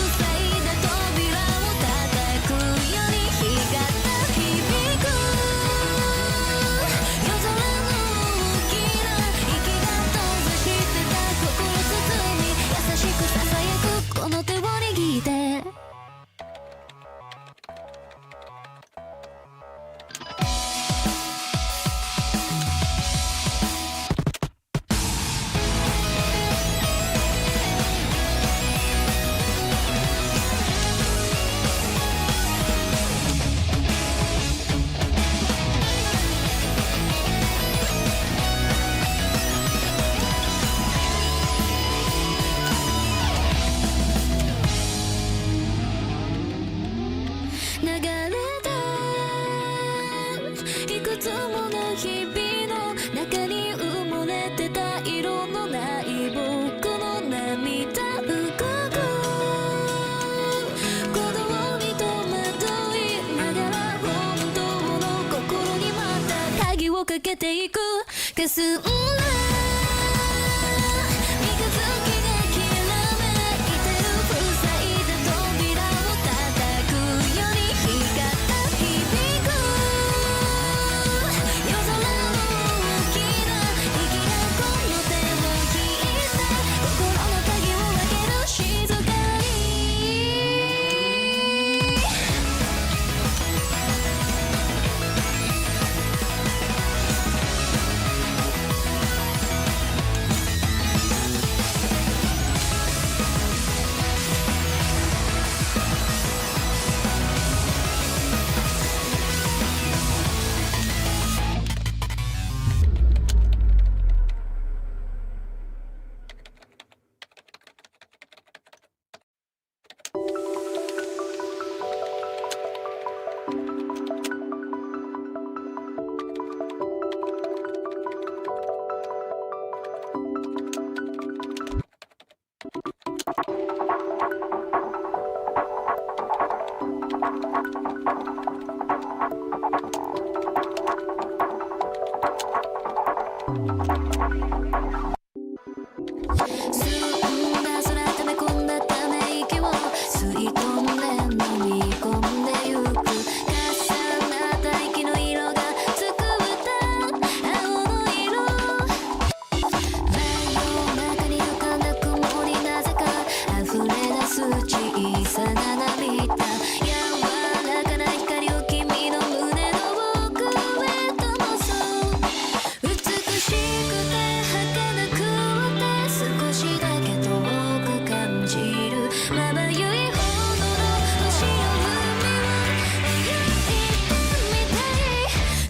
いだ扉を叩くように光った響く夜空の大きな息が閉ざしてた心包み優しくささやくこの手を握って流れたいくつもの日々の中に埋もれてた色のない僕の涙浮かぶ鼓動に戸惑いながら本当の心にまた鍵をかけていくかすんだ三日月がきらめいてる塞いだ扉を叩くように光った響く夜空の大きな息がこの手を引いて心の鍵を開ける静かに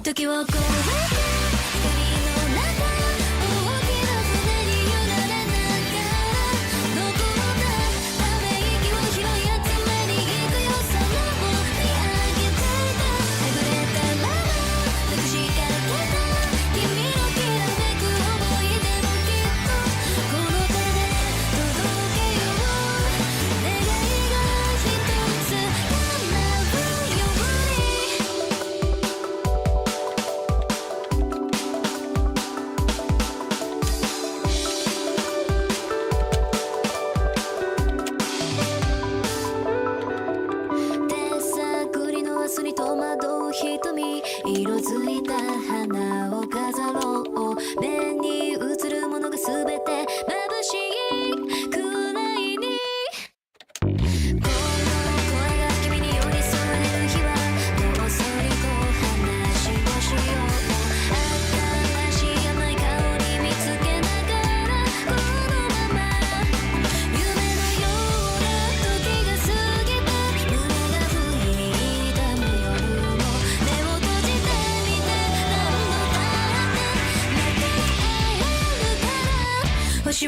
時を越えて光の中大きな船に揺られながらどこまでため息を拾い集めに行くよ空を見上げていたはぐれたまま隠しかけた君のきらめく思い出もきっとこの手で届けよう願いが一つ叶うように手探りの明日に戸惑う瞳色づいた花を飾ろう目に映るものが全て眩しいくらいにこの声が君に寄り添える日はこっそりと話をしよう新しい甘い香り見つけながら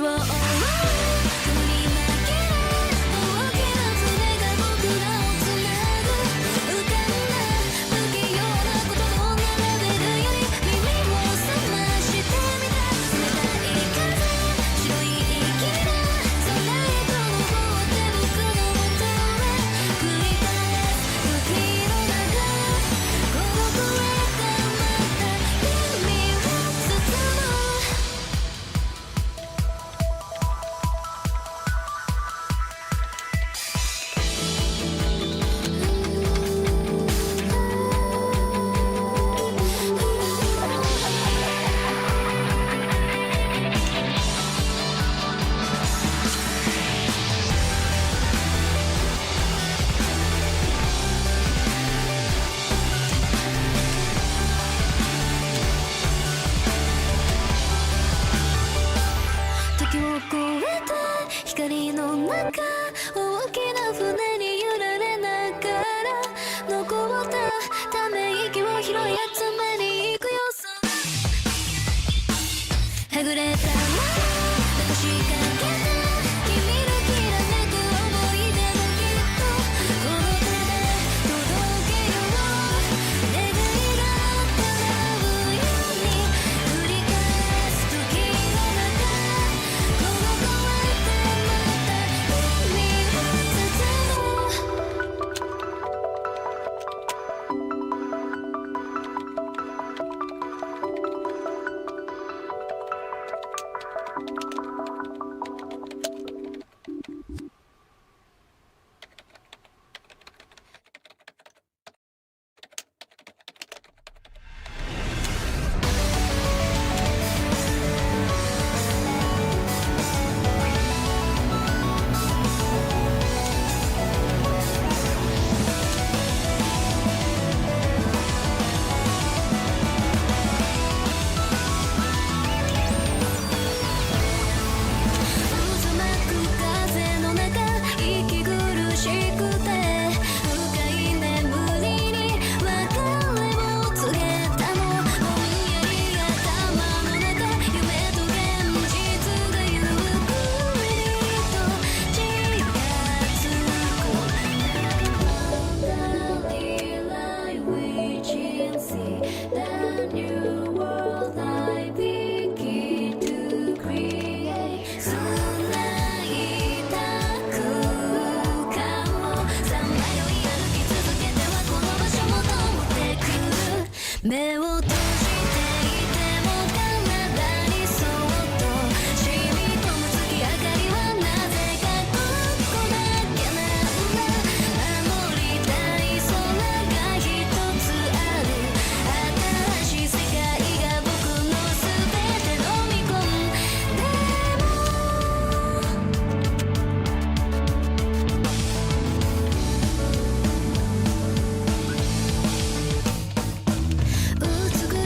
を追う振り負け大きな船が僕らをつなぐ浮かんだ不器用なことを並べるより耳を覚ましてみた冷たい風白い息が空へと登って僕の元へ繰り返す時の中孤独へとまた弓を包む時を越えて光の中大きな船に揺られながら残ったため息を拾い集めに行くよはぐれたまま残しかけた君のきらめく想い出もきっとこの手で届けよう願いが叶うように繰り返す時の中この声でまた海を包む渦巻く風の中息苦しくて深い眠りに別れを告げたのぼんやり頭の中夢と現実がゆっくりと近づく Daily life we can see the new world I begin to create 繋いだ空間をさまよい歩き続けてはこの場所戻ってくる目を閉じていても体にそっと染み込む月明かりはなぜかここだけなんだ守りたい空が一つある新しい世界が僕の全て飲み込んでも美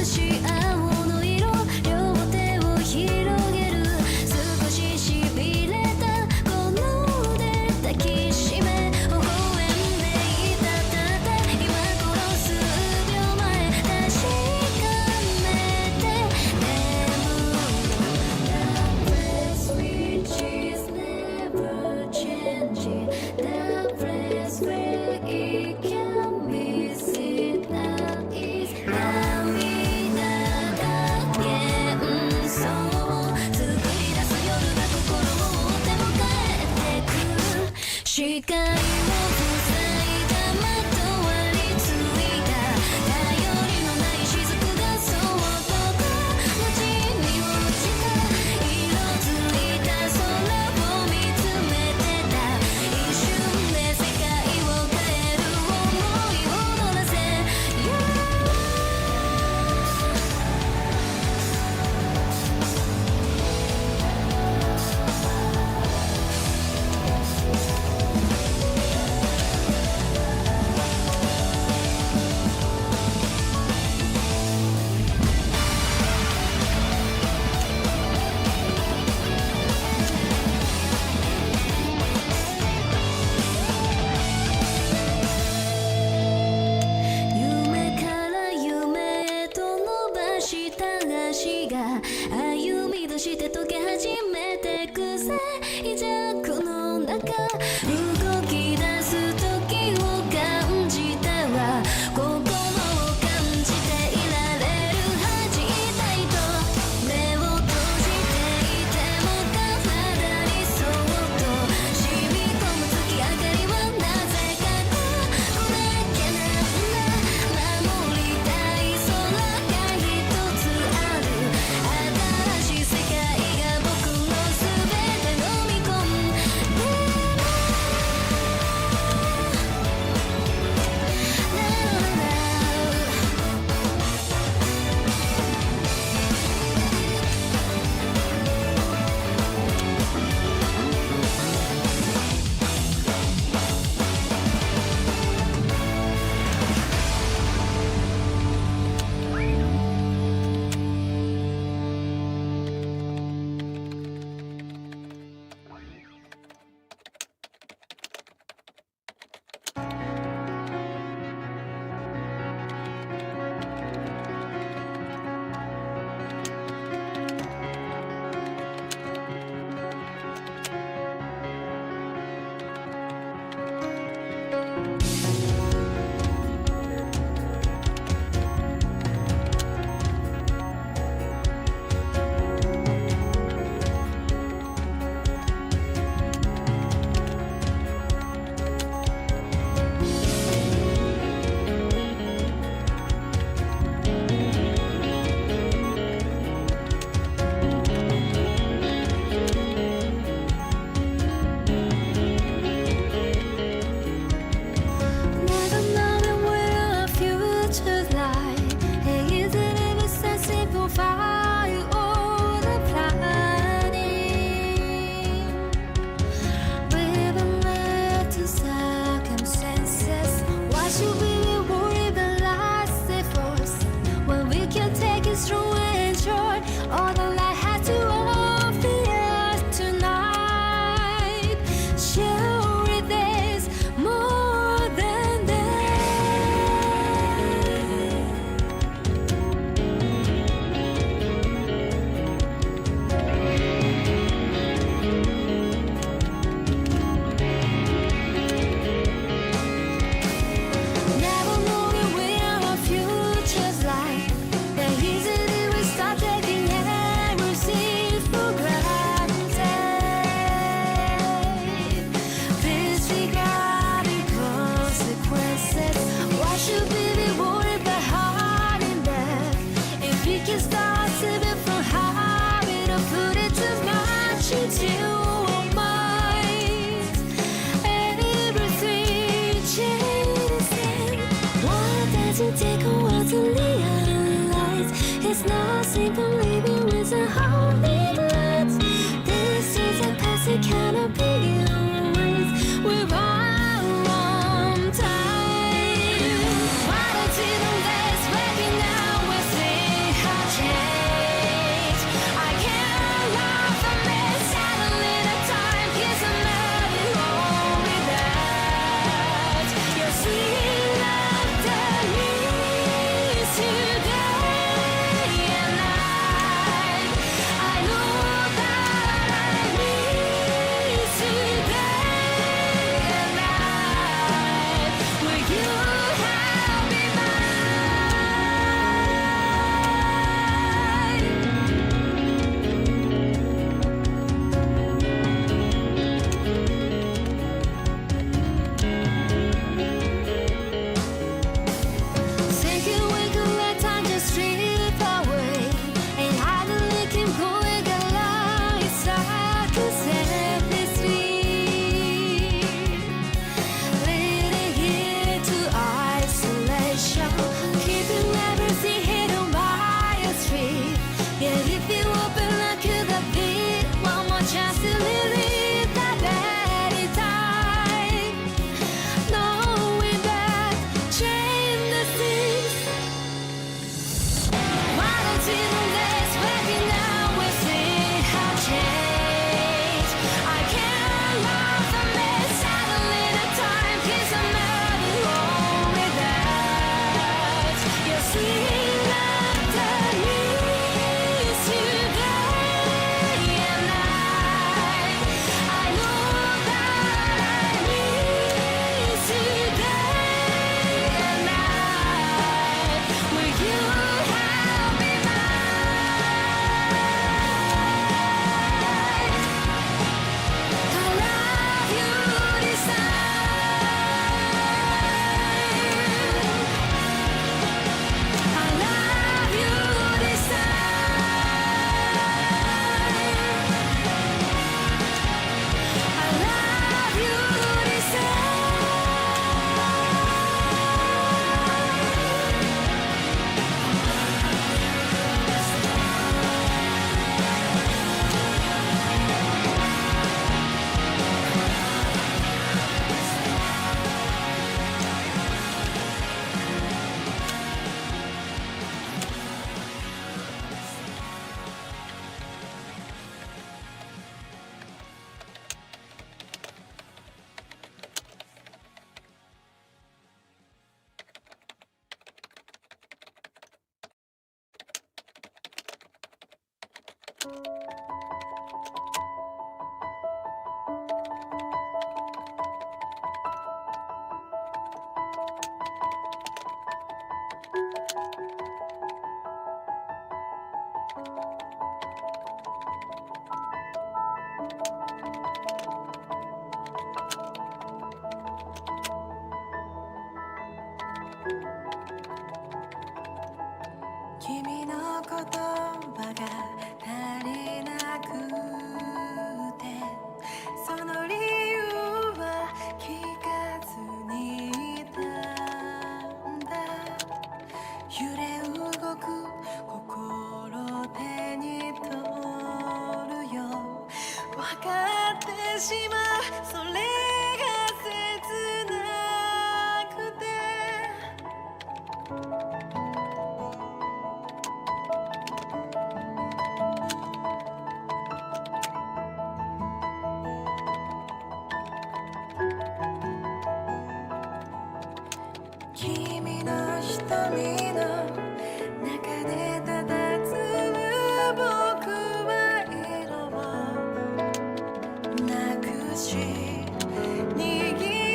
doesn't take a while to realize it's not safe for living with a heart that lights. This is a classic kind of being always. We're all on time. Why don't you know this? Maybe now we'll see how change. I can't run from it. Suddenly the time is a melody home without your sweet laughter me today and night. I know that I need today and night. Will you have me Take it, we could let time just slip away. Ain't hardly looking cool, we got lights I could set this free. Leading here to isolation, keeping everything hidden by a tree. Yeah, if you open up to the beat, one more chance to relive that very time. Knowing that change the things. Why don't you know this? Maybe now we'll see how change. I can't run from it. Suddenly the time is a melody home without your sweet laughter me today and night. I know that I need today and night. Will you have me I love you this I love you this I love you this君の言葉が足りなくてその理由は聞かずにいたんだ揺れ動く心手に取るよ分かってしまうそれが切なくて君の瞳の中で佇む僕は色をなくし握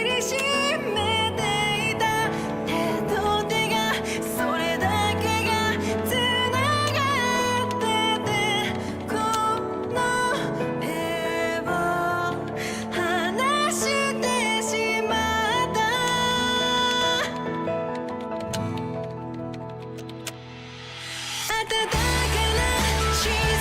りしめていた手と手がそれだけがつながっててこの手を離してしまった暖かな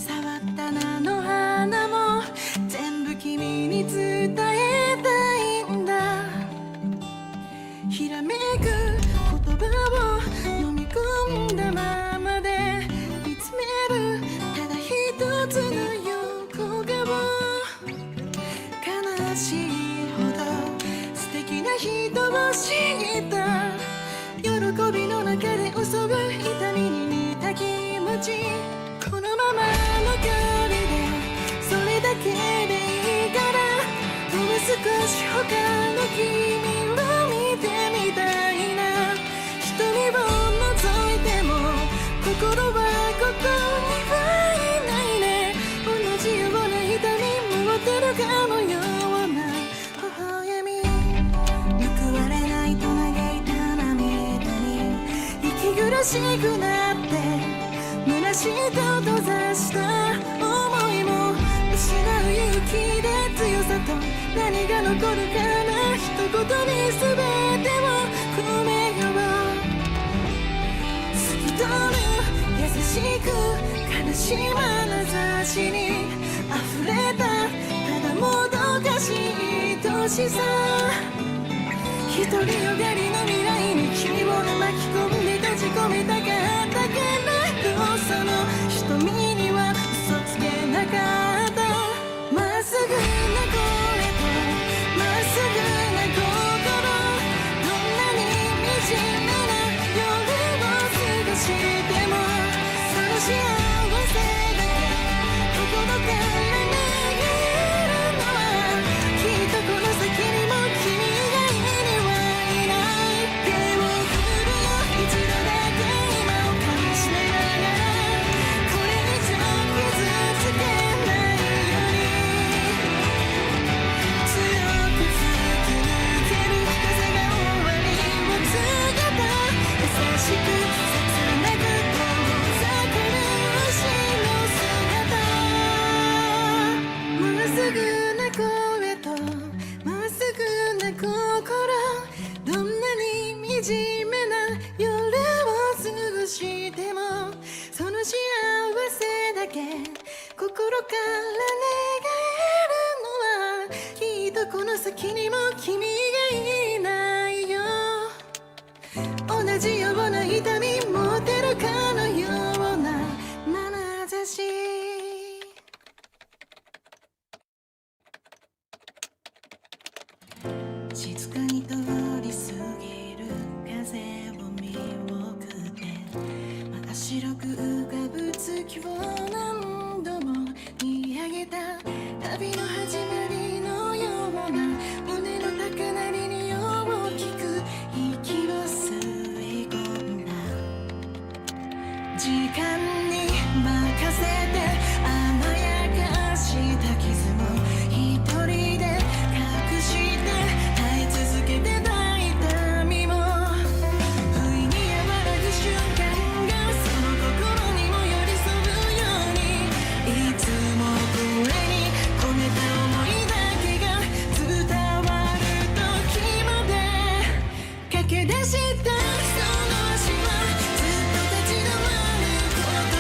触った菜の花も全部君に伝えたいんだ。ひらめく言葉を飲み込んだままで見つめるただ一つの横顔。悲しいほど素敵な人を知った。喜びの中で襲う痛みに似た気持ち。このままの距離でそれだけでいいから、もう少し他の君を見てみたいな。瞳を覗いても心はここにはいないね。同じような痛み持ってるかのような微笑み。報われないと嘆いた涙に息苦しくなって虚しと閉ざした想いも失う勇気で強さと何が残るかな。一言に全てを込めよう。透き通る優しく悲しい眼差しに溢れたただもどかしい愛しさ。独りよがりの未来に君を巻き込んで閉じ込めたかったけれど、その瞳には嘘つけなかった。まっすぐな声とまっすぐな心、どんなに惨めな夜を過ごしても、その幸せだけ心から願えるのは、きっとこの先にも君がいるわ。手を振るよ一度だけ今をかみしめながら、これ以上傷つけないように強く突き抜ける風が終わりを告げた。優しく切なく遠ざかる星の姿。まっすぐな声とまっすぐな心、どんなに惨めな夜を過ごしても、その幸せだけ心から願えるのは、きっとこの先にも君がいないよ。同じような痛み持ってるかのような眼差し。静かに通り過ぎる風を見送って、また白く浮かぶ月を何度も見上げた。旅の始まりのような胸の高鳴りに大きく息を吸い込んだ。時間に任せて甘やかした傷も一人で隠して耐え続けてた痛みも、不意に和らぐ瞬間がその心にも寄り添うように、いつもこれに込めた想いだけが伝わる時まで駆け出したその足はずっと立ち止まること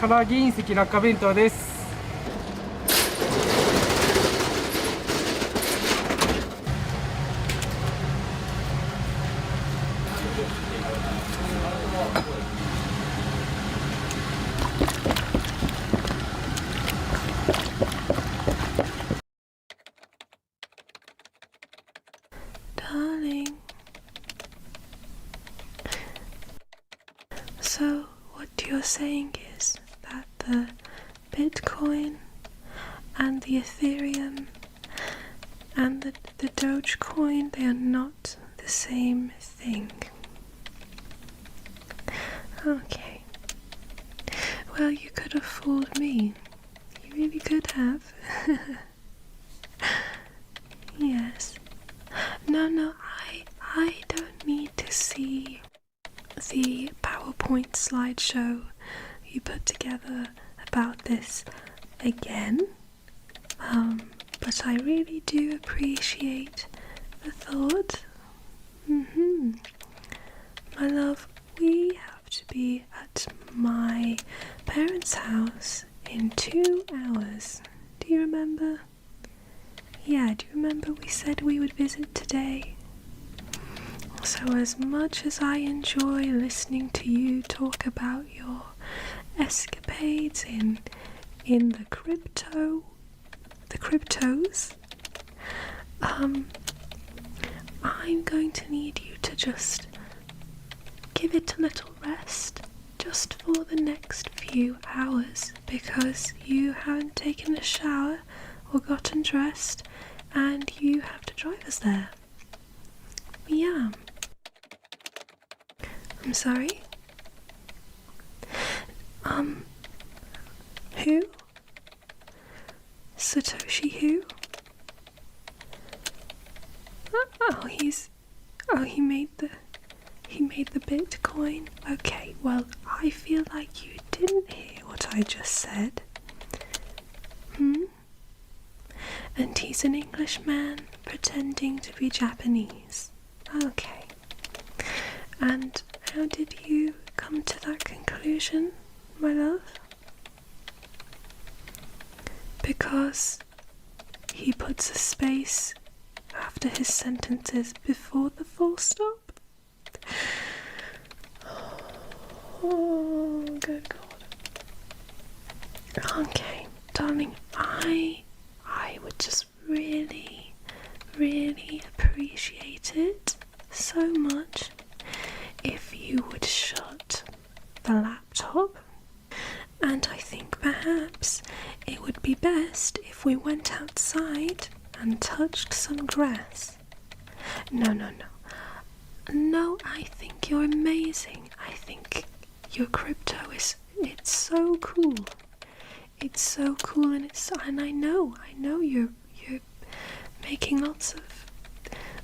唐揚げ隕石落下弁当です。
Darling, so what you're saying is that the Bitcoin and the Ethereum and the Dogecoin, they are not the same thing. Okay. Well, you could have fooled me. You really could have. Yes. No, I don't need to see the PowerPoint slideshow you put together about this again. But I really do appreciate the thought. My love, we have to be at my parents' house in 2 hours. Do you remember? Yeah, do you remember we said we would visit today? So as much as I enjoy listening to you talk about your escapades in the cryptos, I'm going to need you to just give it a little rest just for the next few hours, because you haven't taken a shower or gotten dressed and you have to drive us there. Yeah. I'm sorry? Who? Satoshi who? He made the Bitcoin. Okay, well, I feel like you didn't hear what I just said. And he's an Englishman pretending to be Japanese. Okay. And how did you come to that conclusion, my love? Because he puts a space after his sentences before the full stop. Oh, good God. Okay, darling, I would just really, really appreciate it so much if you would shut the laptop. And I think perhaps it would be best if we went outside and touched some grass. No, I think you're amazing. I think your crypto it's so cool. It's so cool, and I know you're making lots of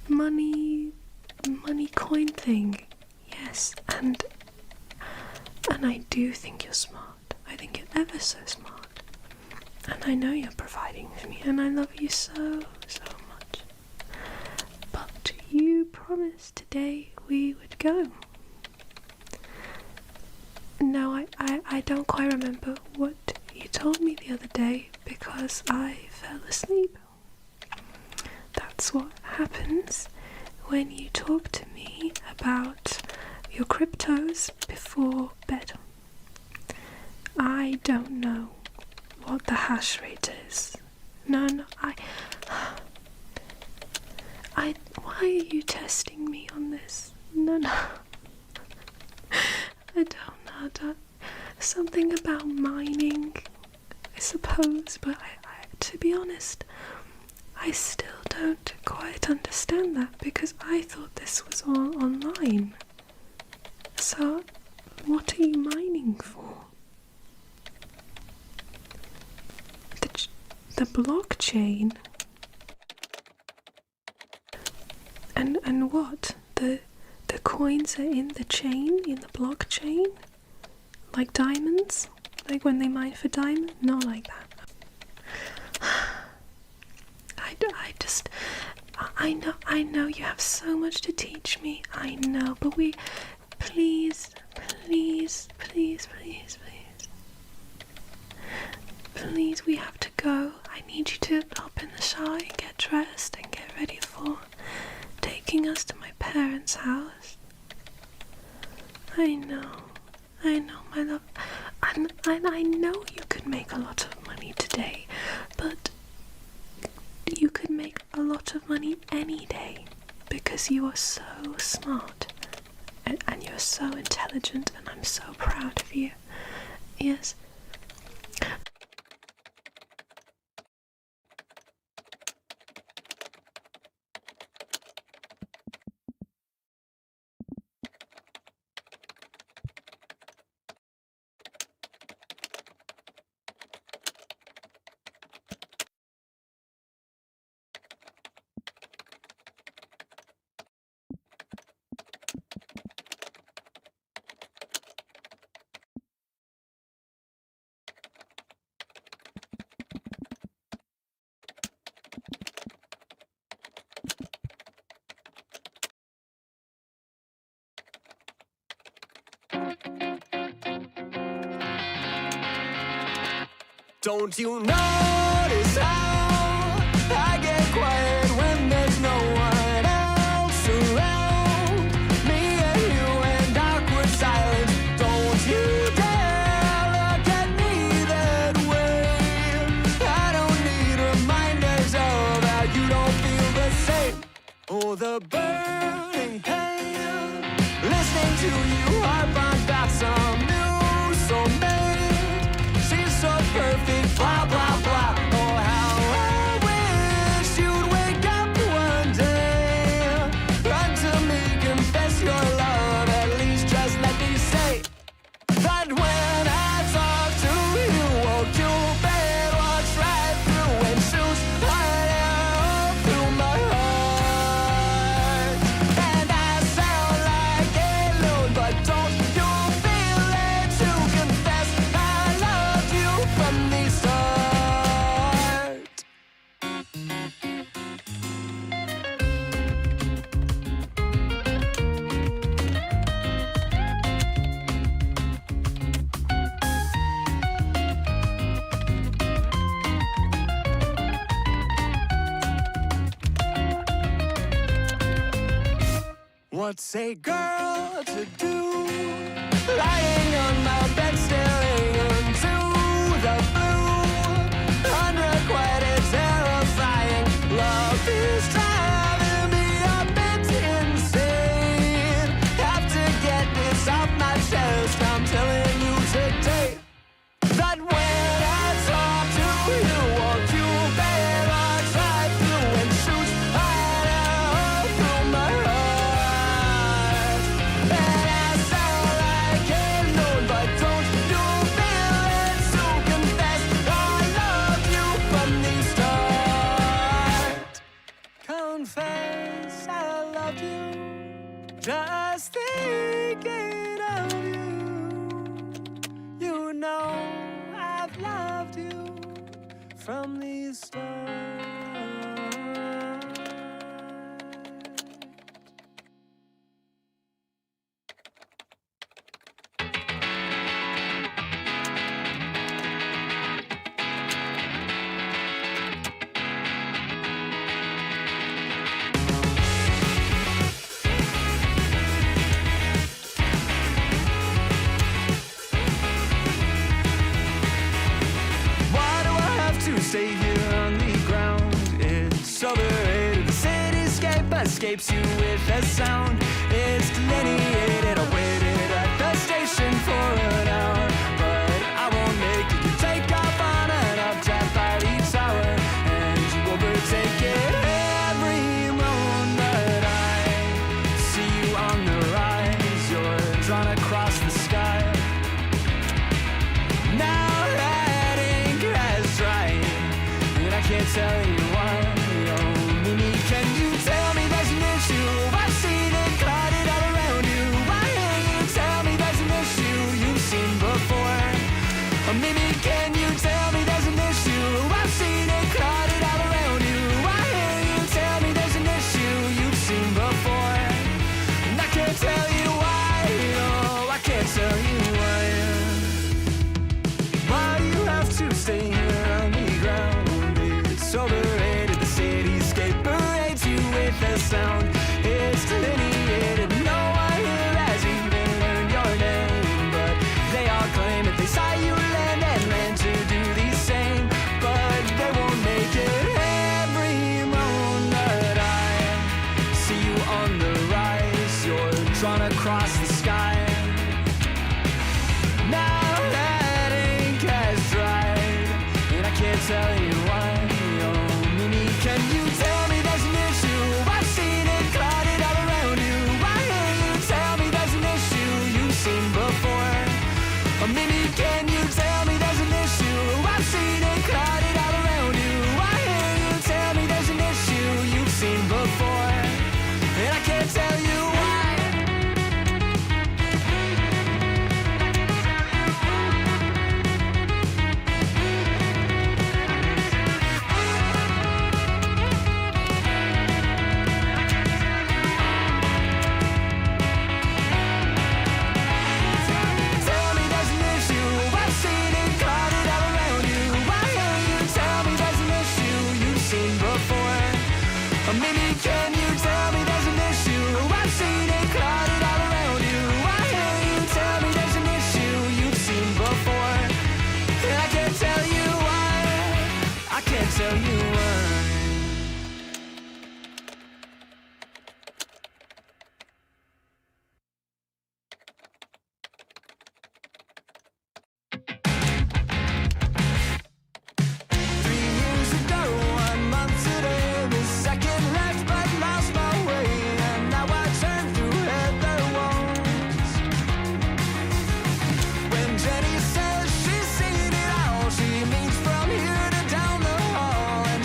money coin thing. Yes, and I do think you're smart. I think you're ever so smart. And I know you're providing for me, and I love you so, so much. But you promised today we would go. No, I don't quite remember what you told me the other day because I fell asleep. That's what happens when you talk to me about your cryptos before bed. I don't know what the hash rate is.
No, why are you testing me on this? No. I don't know. Something about mining, I suppose, but to be honest, I still don't quite understand that because I thought this was all online. So, what are you mining for? The blockchain? And what? The coins are in the chain, in the blockchain? Like diamonds? Like when they mine for diamonds? Not like that. I know you have so much to teach me. I know, but please, we have to go. I need you to hop in the shower and get dressed and get ready for taking us to my parents' house. I know, my love. And I know you could make a lot of money today, but you could make a lot of money any day because you are so smart and you're so intelligent, and I'm so proud of you. Yes.
Don't you notice how I get quiet when there's no one else around? Me and you and awkward silence. Don't you dare look at me that way. I don't need reminders of how you don't feel the same. Oh, the burning pain, listening to you harp on about some new soulmate. She's so perfect, blah, blah, blah. Oh, how I wish you'd wake up one day. Run to me, confess your love. At least just let me say that when I talk to you, won't you bed walks right through and shoots right out through my heart. And I sound like a loon, but don't you feel it to confess I loved you from the start. What's a girl to do? Lying on my bed staring into the blue. Unrequited, terrifying. Love is driving me a bit insane. Have to get this off my chest. I'm telling you today that when I talk to you, won't you bed walks right through and shoots right out through my heart. And I sound like a loon, but don't you feel it to confess I loved you from the start. Confess I loved you, just thinking of you. You know I've loved you from the start. Why do I have to stay here on the escapes you with a sound. It's delineated. I waited at the station for an hour, but I won't make it. You take off on an updraft by each hour, and you overtake it every moment. I see you on the rise. You're drawn across the sky. Now that ink has dried, and I can't tell you why. Oh, Mimi, can you tell me there's an issue? I've seen it clouded all around you. Why can't you tell me there's an issue you've seen before? Oh, Mimi, can you tell me there's an issue? I've seen it clouded all around you. Why can't you tell me there's an issue you've seen before? And I can't tell you why. Oh, I can't tell you why. Why you have to stay here on the ground? It's overrated. The cityscape parades you with a sound. It's delineated. No one here has even learned your name, but they all claim that they saw you land and land to do the same. But they won't make it every moment. I see you on the rise. You're drawn across the sky. Now that ink has dried, and I can't tell you why. Oh, Mimi, can you tell me there's an issue? I've seen it clouded all around you. Why can't you tell me there's an issue you've seen before? Oh, Mimi, can you tell me there's an issue? I've seen it clouded all around you. Why can't you tell me there's an issue you've seen before? And I can't tell you why. Tell me there's an issue. I've seen it clouded all around you. Why can't you tell me there's an issue you've seen before? Or maybe can you tell me there's an issue? I've seen it clouded all around you. Why can't you tell me there's an issue you've seen before? And I can't tell you why. I can't tell you why. Jenny says she's seen it all. She means from here to down the hall, and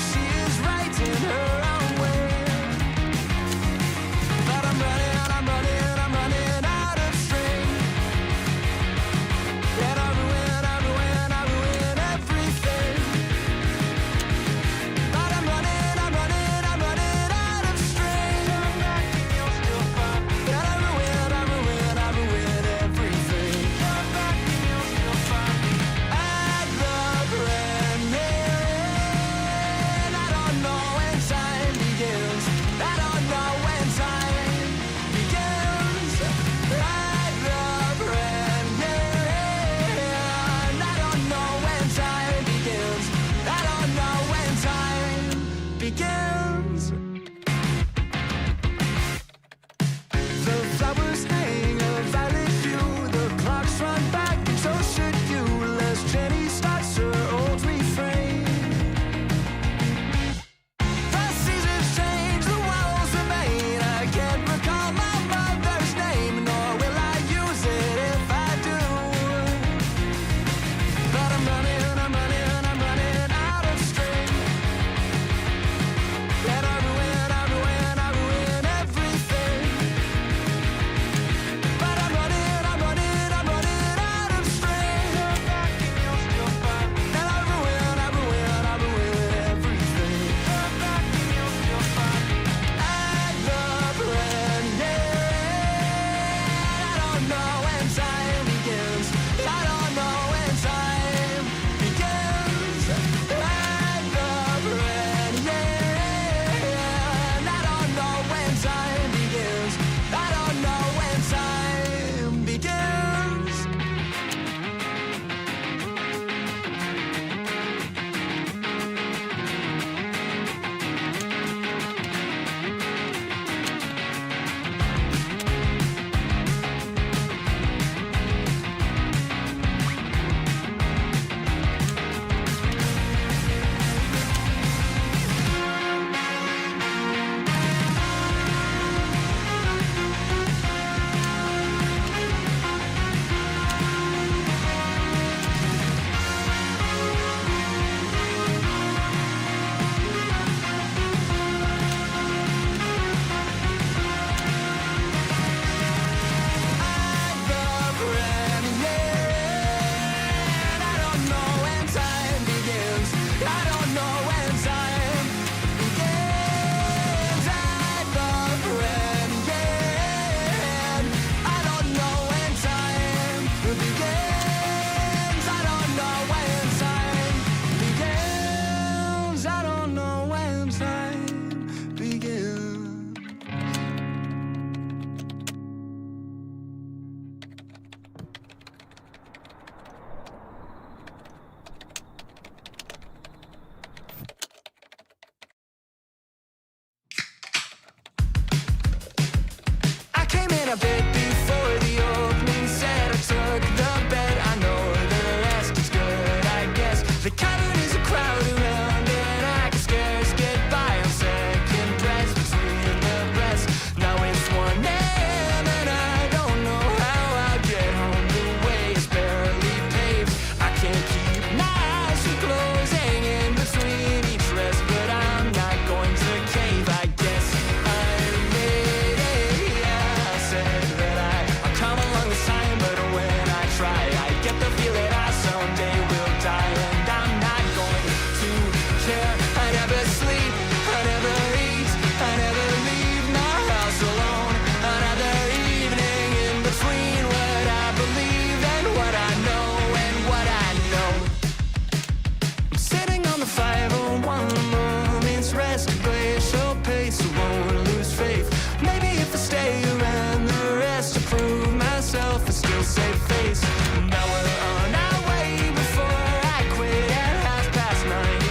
the 501 rule means rest, glacial pace, I won't lose faith. Maybe if I stay around the rest to prove myself, I still save face. Now we're on our way before I quit at 9:30.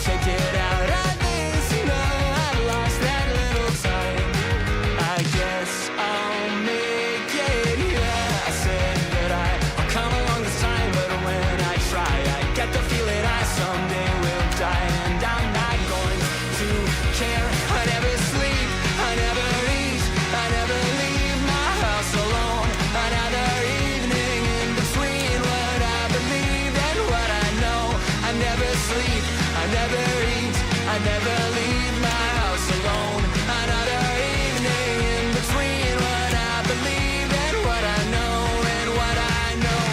Can't get out of this, no, I've lost that little time. I guess I'll make it, yeah. I said that I'll come along this time, but when I try, I get the feeling I someday will die. And I'm not going to care. I never sleep, I never eat, I never leave my house alone. Another evening in between what I believe and what I know. I never sleep, I never eat, I never leave my house alone. Another evening in between what I believe and what I know and what I know.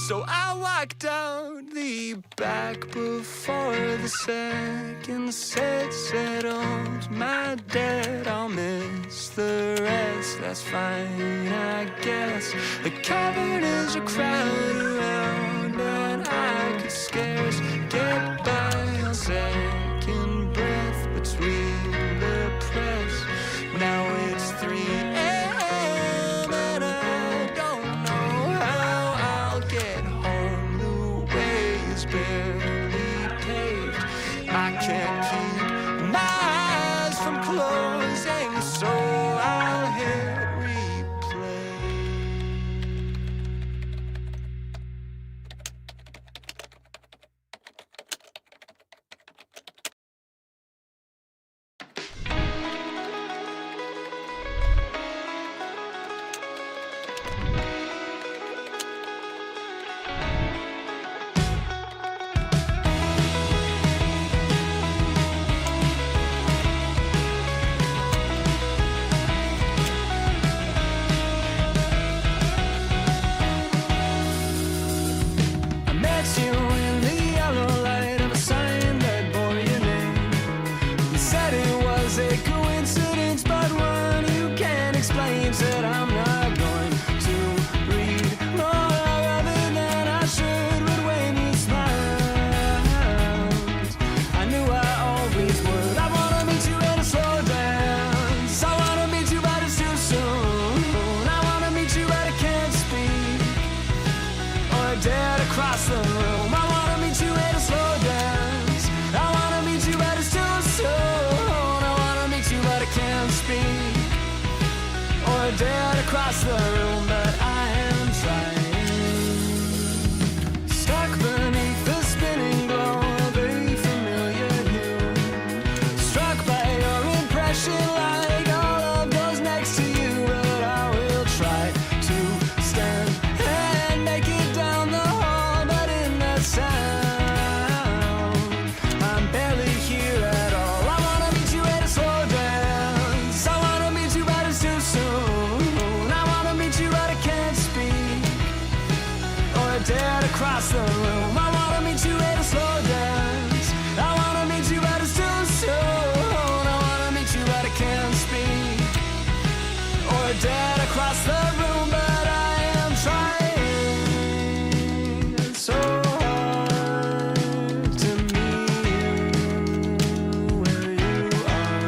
So I walked out the back before the second set settled my debt. I'll miss the rest, that's fine, I guess. The cavern is a crowd around and I could scarce get by on second breath between the press. Now it's 3 a.m. and I don't know how I'll get home. The way is barely paved. I can't keep my eyes from closing, so I'll hit replay. I met you in the yellow light of a sign that bore your name. You said it was a coincidence, but one you can't explain. Said I'm not going to read more other than I should, but when you smiled, I knew I always would. I wanna meet you in a slow dance. I wanna meet you, but it's too soon. I wanna meet you, but I can't speak or dare to cross the room. I wanna meet you in a slow dance. I wanna meet you, but it's too soon. I wanna meet you, but I can't speak or dare to cross the room, but I am trying. Stuck beneath the spinning glow of a familiar hue, struck by your impression like all of those next to you. But I will try to stand and make it down the hall, but in that sound, I'm barely here at all. I wanna meet you at a slow dance. I wanna meet you, but it's too soon. I wanna meet you, but I can't speak or dare to cross the room. I wanna meet you at a slow dance. I wanna meet you, but it's too soon. I wanna meet you, but I can't speak or dare to cross the room, but I am trying so hard to meet you where you are.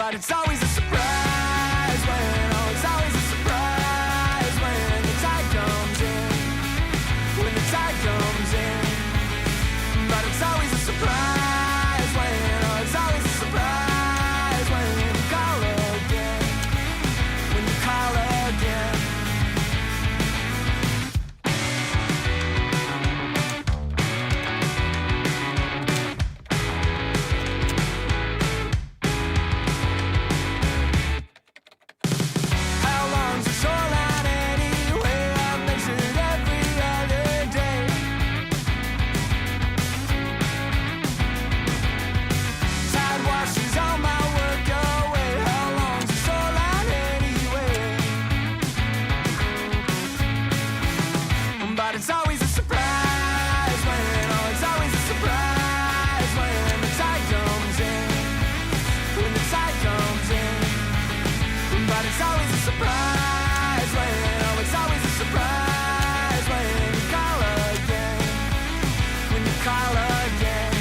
But it's always a surprise when, oh, it's always a surprise when the tide comes in. When the tide comes in. But it's always a surprise when, oh, it's always a surprise when you call again. When you call again. How long's the shoreline anyway? I've measured every other day. Tide washes all my work away. How long's the shoreline anyway? But it's always a surprise when, oh, it's always a surprise when the tide comes in. When the tide comes in. But it's always a surprise when, oh, it's always a surprise when you call again. When you call again.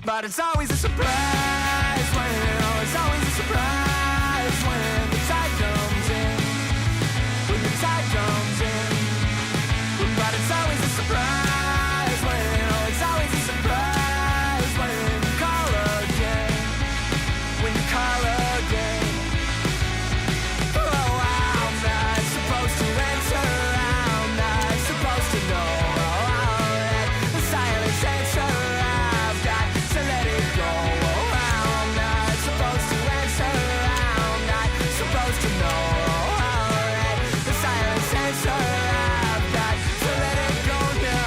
But it's always a surprise when, oh, it's always a surprise when the tide comes in. When the tide comes in. But it's always a surprise when, oh, it's always a surprise when you call again. When you call again. Oh, I'm not supposed to answer. I'm not supposed to know all that. The silence answer I've got to let it go. Oh, I'm not supposed to answer. I'm not supposed to know all that. The silence answer I've got to let it go now.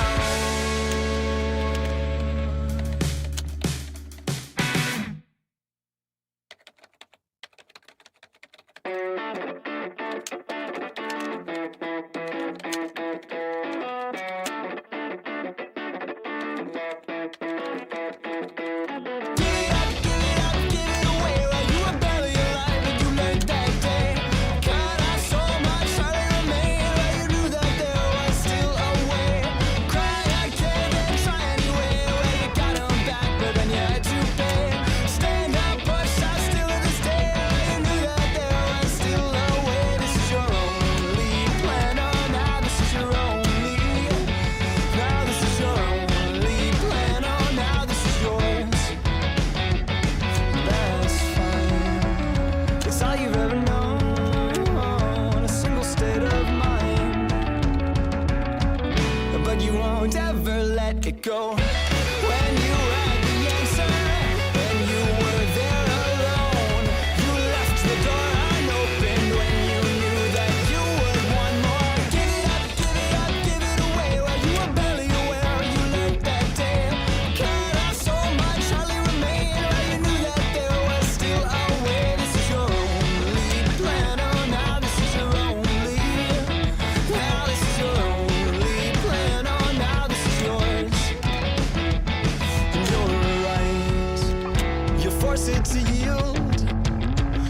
Go when you had the answer, when you were there alone. You left the door unopened when you knew that you would want more. Give it up, give it up, give it away. While you were barely aware, you learned that day. Cut off so much, hardly remained. While you knew that there was still a way. This is your only plan. Oh, now this is your only. Now this is your only plan. Oh, now this is yours. Force it to yield.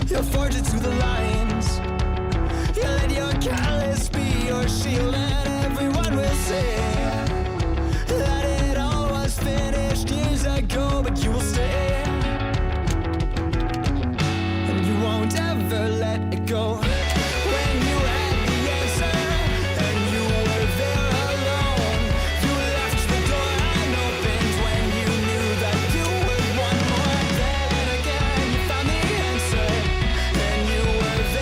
You'll forge it to the lines. You let your callous be your shield, and everyone will say that it all was finished years ago. But you will stay, and you won't ever let it go. When you had the answer, and you were there alone, you left the door unopened when you knew that you would want more. Then again, you found the answer, and you were there.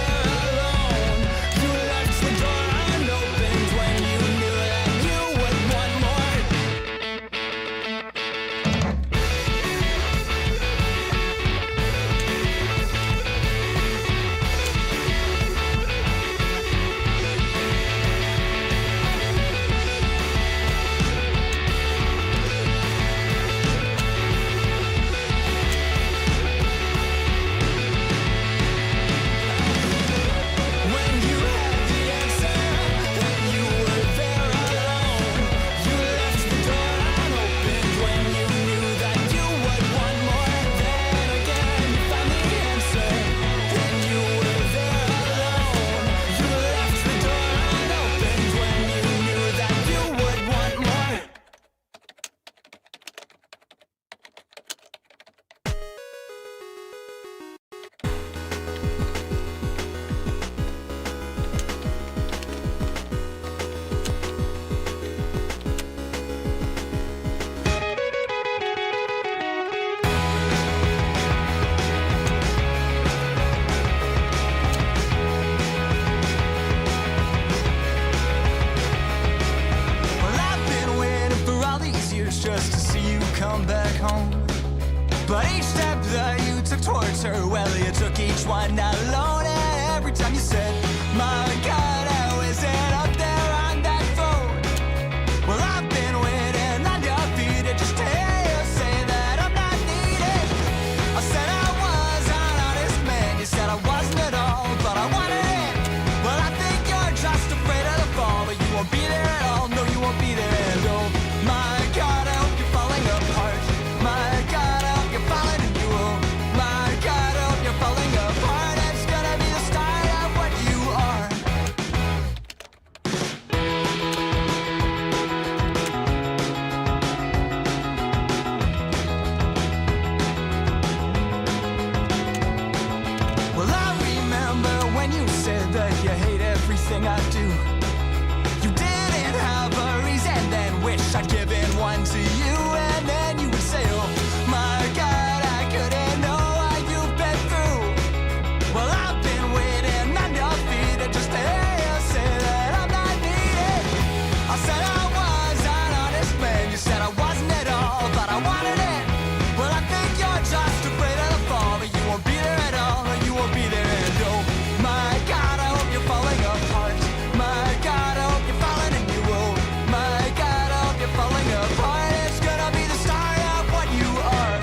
years just to see you come back home. But each step that you took towards her, well, you took each one alone. And every time you said, my God, how is it up there on that phone? Well, I've been waiting undefeated just to hear you say that I'm not needed. I said I was an honest man, you said I wasn't at all, but I wanted it. Well, I think you're just afraid of the fall, but you won't be there at all, no, you won't be there. And oh, my God, I hope you're falling apart. My God, I hope you're falling and you will. My God, I hope you're falling apart. It's gonna be the start of what you are. Well, I remember when you said that you hate everything I do. You didn't have a reason, then wish I'd given one to you. And then you would say, oh, my God, I couldn't know what you've been through. Well, I've been waiting undefeated just to hear you say that I'm not needed. I said I was an honest man, you said I wasn't at all, but I wanted it. Well, I think you're just afraid of the fall, but you won't be there at all, or you won't be there. And oh, my God, I hope you're falling apart. My God, I hope you're falling and you will. My God, I hope you're falling apart. It's gonna be the start of what you are.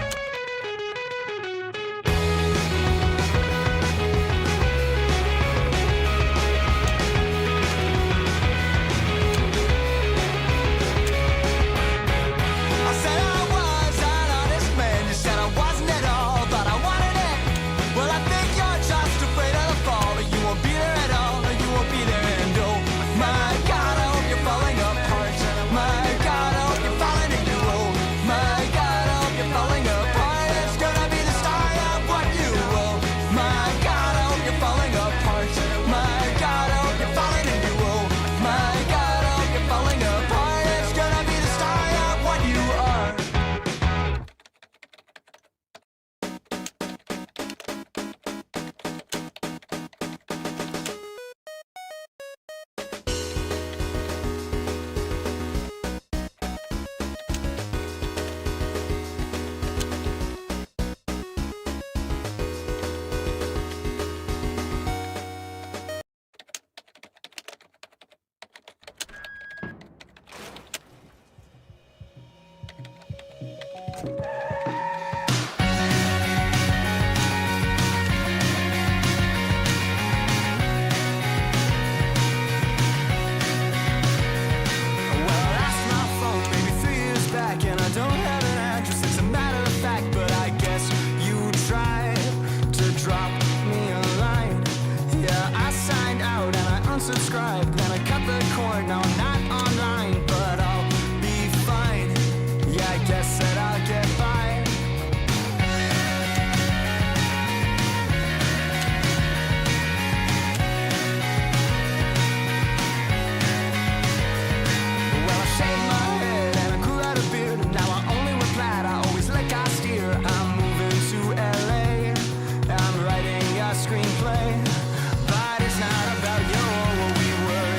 I said I was an honest man, you said I wasn't at all, but I wanted it. Well, I think you're just afraid of the fall, but you won't be there at all, or you won't be there. And oh, my God, I hope you're falling apart. My God, I hope you're falling and you will. My God, I hope you're falling apart. It's gonna be the start of what you will. My God, I hope you're falling apart. My God, I hope you're falling and you will. My God, I hope you're falling apart. It's gonna be the start of what you are. Well, I lost my phone maybe 3 years back, and I don't have an address, it's a matter of fact. But I guess you tried to drop me a line. Yeah, I signed out and I unsubscribed, then I cut the cord. Now I'm not online, but I'll be fine. Yeah, I guess that I'll get by. Well, I shaved my head and I grew out a beard, and now I only wear plaid, I always lick, I steer. I'm moving to LA, I'm writing a screenplay, but it's not about you. Well, we were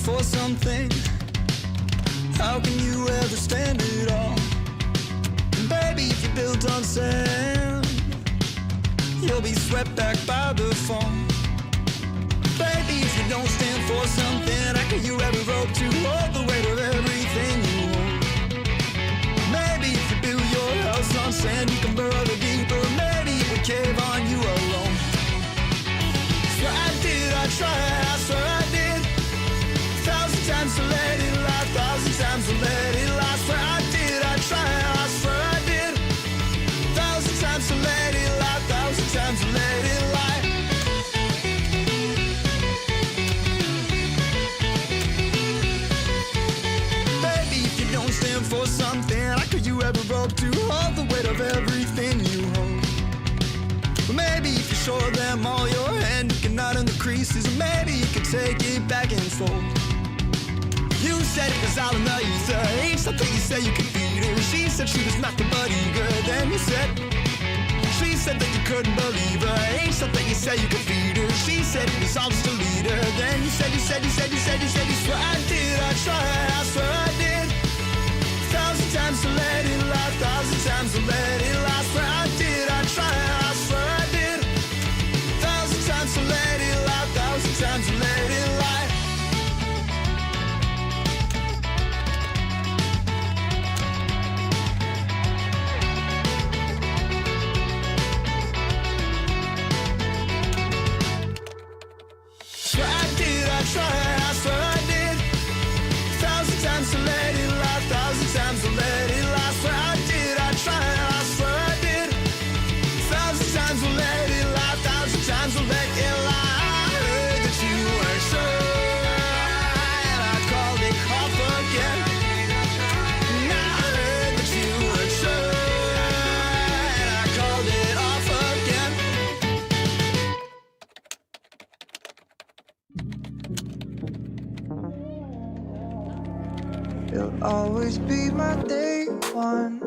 for something, how can you ever stand it all? And baby, if you're built on sand, you'll be swept back by the fall. Baby, if you don't stand for something, how can you ever hope to hold the weight of everything you hold? Maybe if you build your house on sand, you can burrow the deeper. Maybe it would cave on you alone. Swear I did, I tried, I swear I did. 1,000 times to let it lie, 1,000 times to let it lie. Swear I did, I tried, I swear I did. 1,000 times to let it lie, 1,000 times to let it lie. Baby, if you don't stand for something, how could you ever hope to hold the weight of everything you hold? But maybe if you show them all your hand, you can knot in the creases, and maybe you can take it back and fold. You said it was all in the ether, ain't something you said you could feed her. She said she was nothing but eager, then you said, she said that you couldn't believe her, ain't something you said you could feed her. She said it was all just a leader, then you said, you swear I did, I tried, I swear I did. 1,000 times to let it lie, 1,000 times to let it lie. Swear I did, I tried, I swear I did. 1,000 times to let it lie, 1,000 times to let it lie. Swear I did, I tried, I swear I did. 1,000 times to let it lie, 1,000 times to let it lie. Swear I did, I tried, I swear I did. 1,000 times to let it lie, 1,000 times to let it lie. I heard that you weren't sure, and I called it off again. And I heard that you weren't sure, and I called it off again.
You'll always be my day one.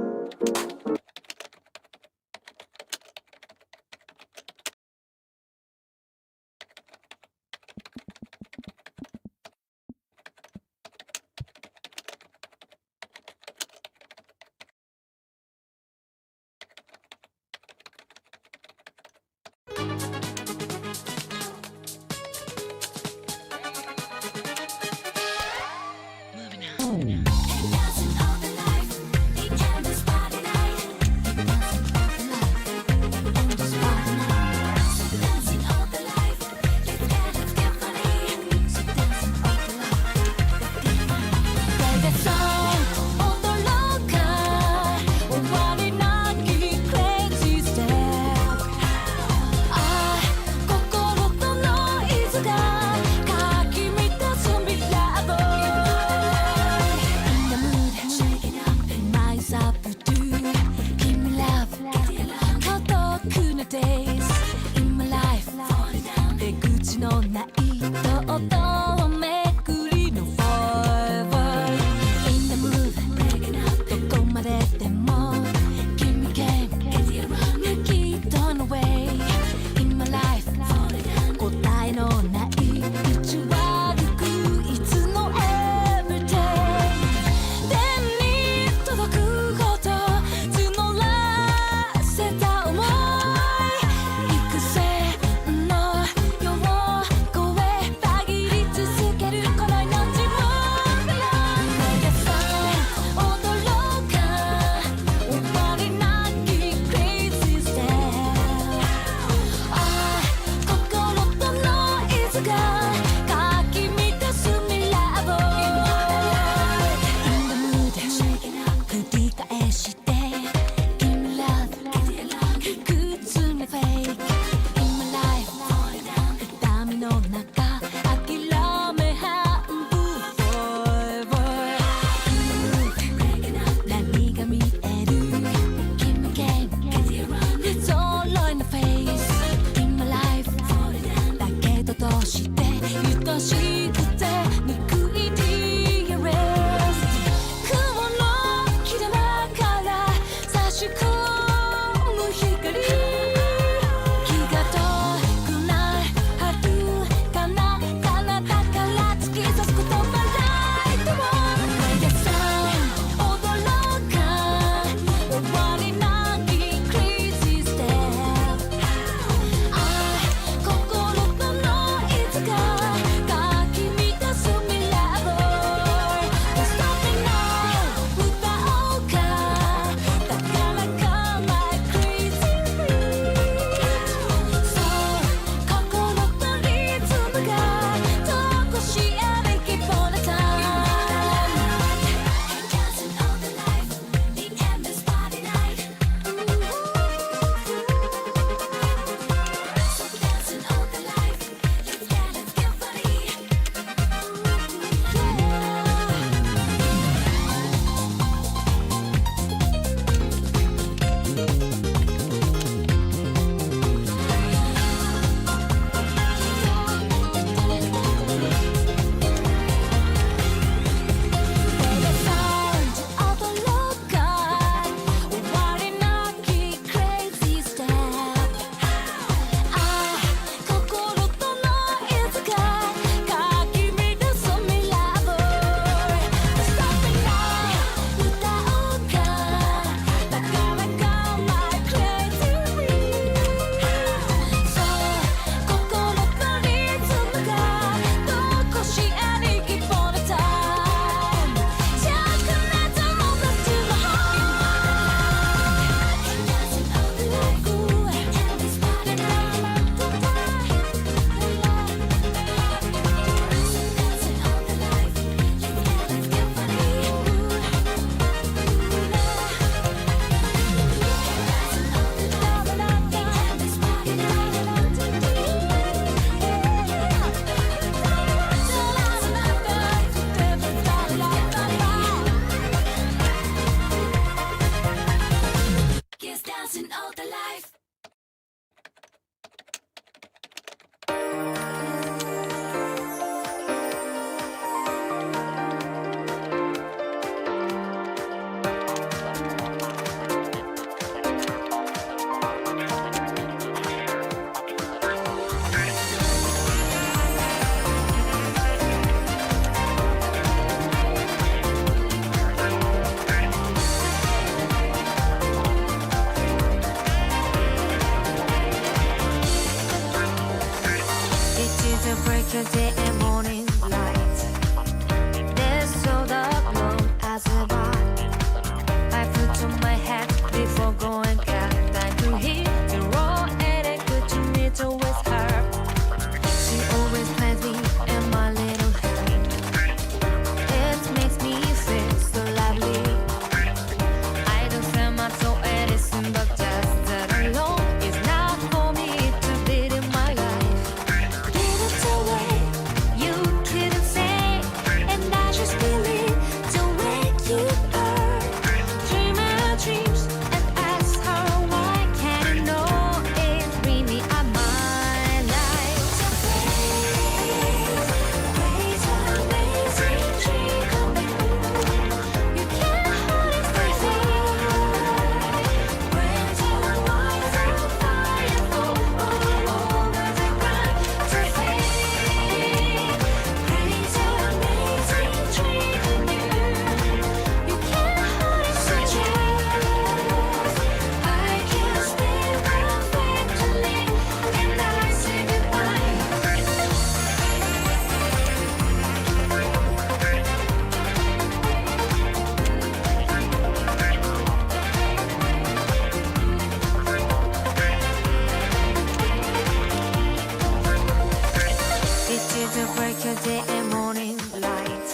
to break your day and morning light.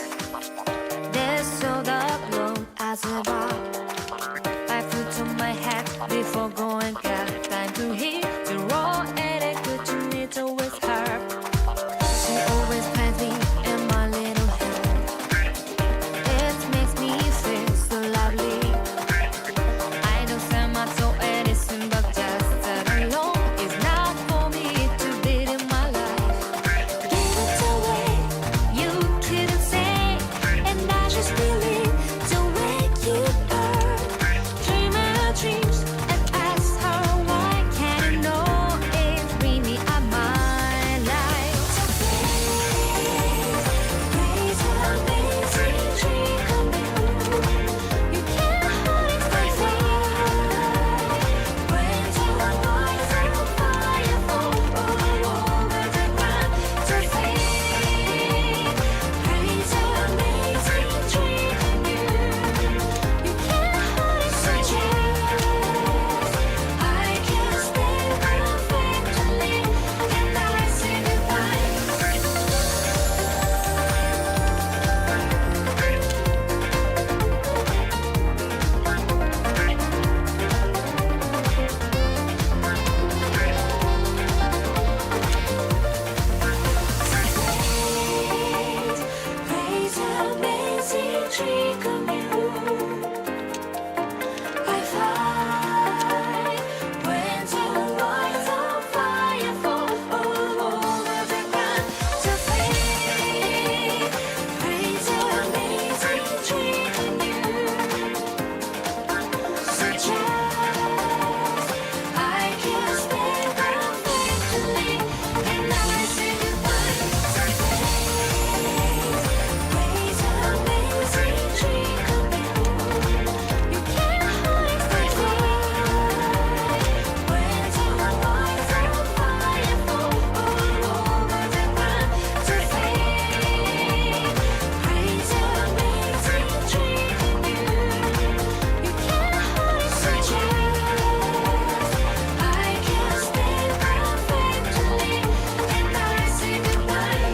There's so dark low as a bar. I put on my hat before going out. Time to hit the road and I could to meet with her. She always plans me in my little head. It makes me feel so lovely. I know some are so innocent, but just that alone is not for me to be in my life. Give it away, you couldn't say, and I just believe to wake you up. Dream our dreams and ask her why. Can't you know it's really a my life? Praise her amazing dream come true. You can't hold it for when to a voice of fire fall all over the ground to fade. Praise her amazing dream come true. You can't hold it so just I can stand perfectly and I say goodbye. Praise her amazing dream come true. I fly when the lights of fire fall all over the ground to fade. Praise her amazing dream come true. So just I can stand perfectly and I say goodbye. Praise her amazing dream come true. You can't hold it for when the lights of fire fall all over the ground to fade. Praise her amazing dream come true. You can't hold it so just I can stand perfectly and I say goodbye.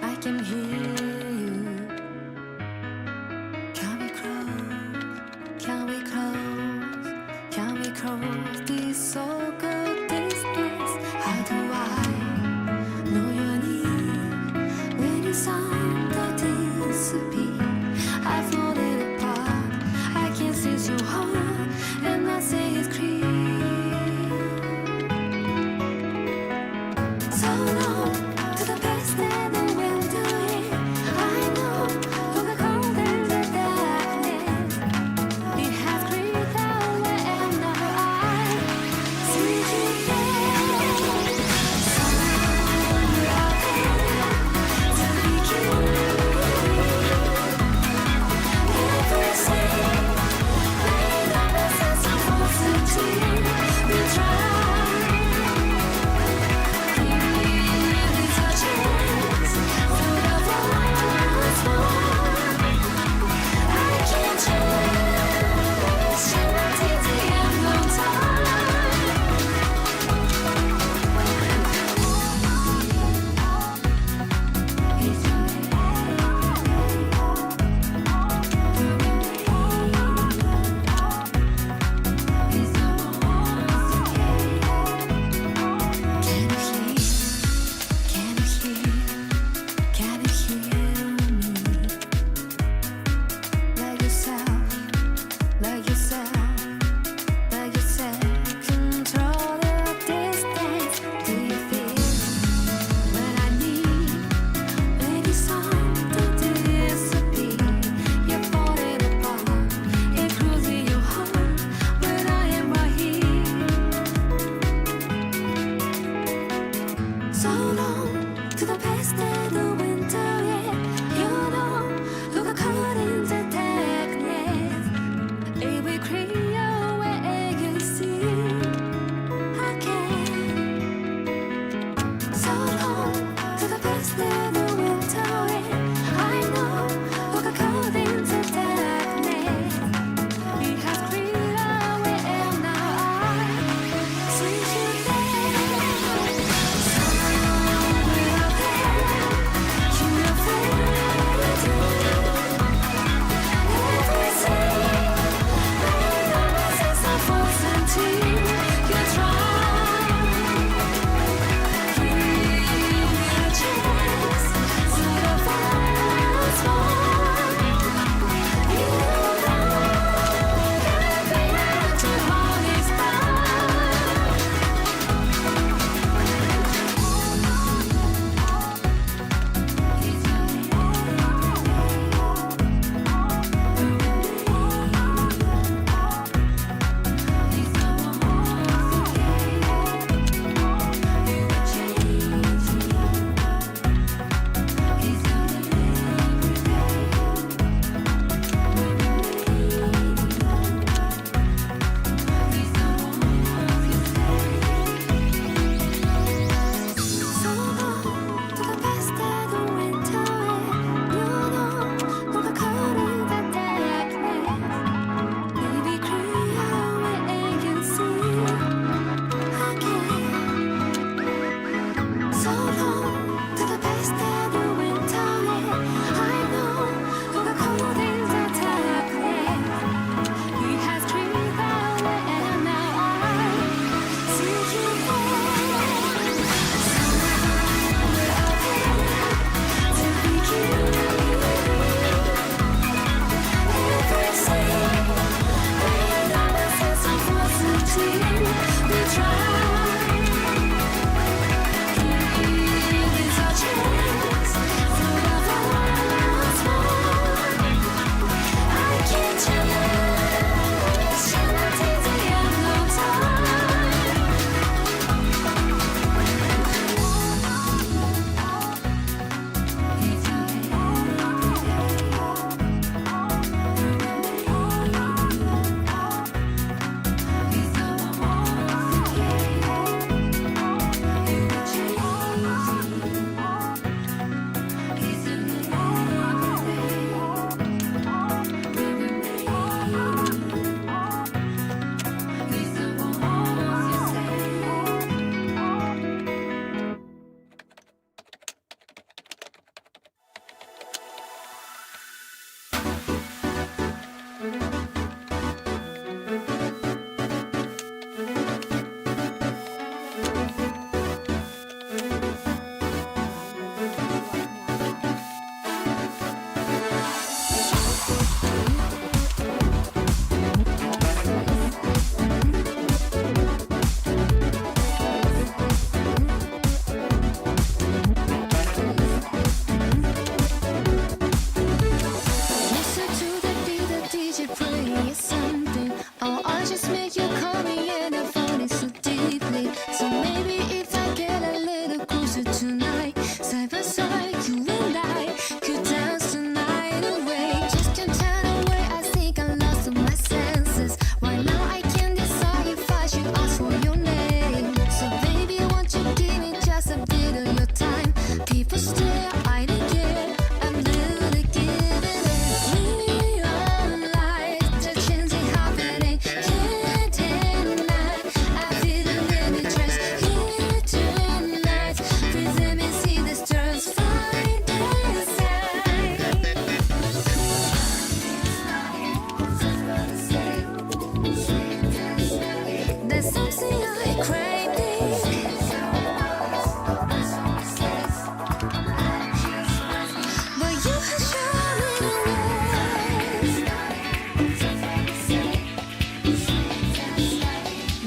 I can hear you. Can we close? Can we close? Can we close this so-called distance? How do I know your need when you sound disappear? I fall it apart. I can sense your heart, and I say it's clear. So long to the best that I will do it. side by side, you and I could dance the night away. Just can't turn away, I think I lost all my senses. Right now I can't decide if I should ask for your name. So baby, won't you give me just a bit of your time? People stare, I don't care, I'm really giving it. Neon lights are changing, happening. Can't deny, I didn't really trust here tonight. Please let me see the stars find the sign. There's something I crave. But you have shown me the way.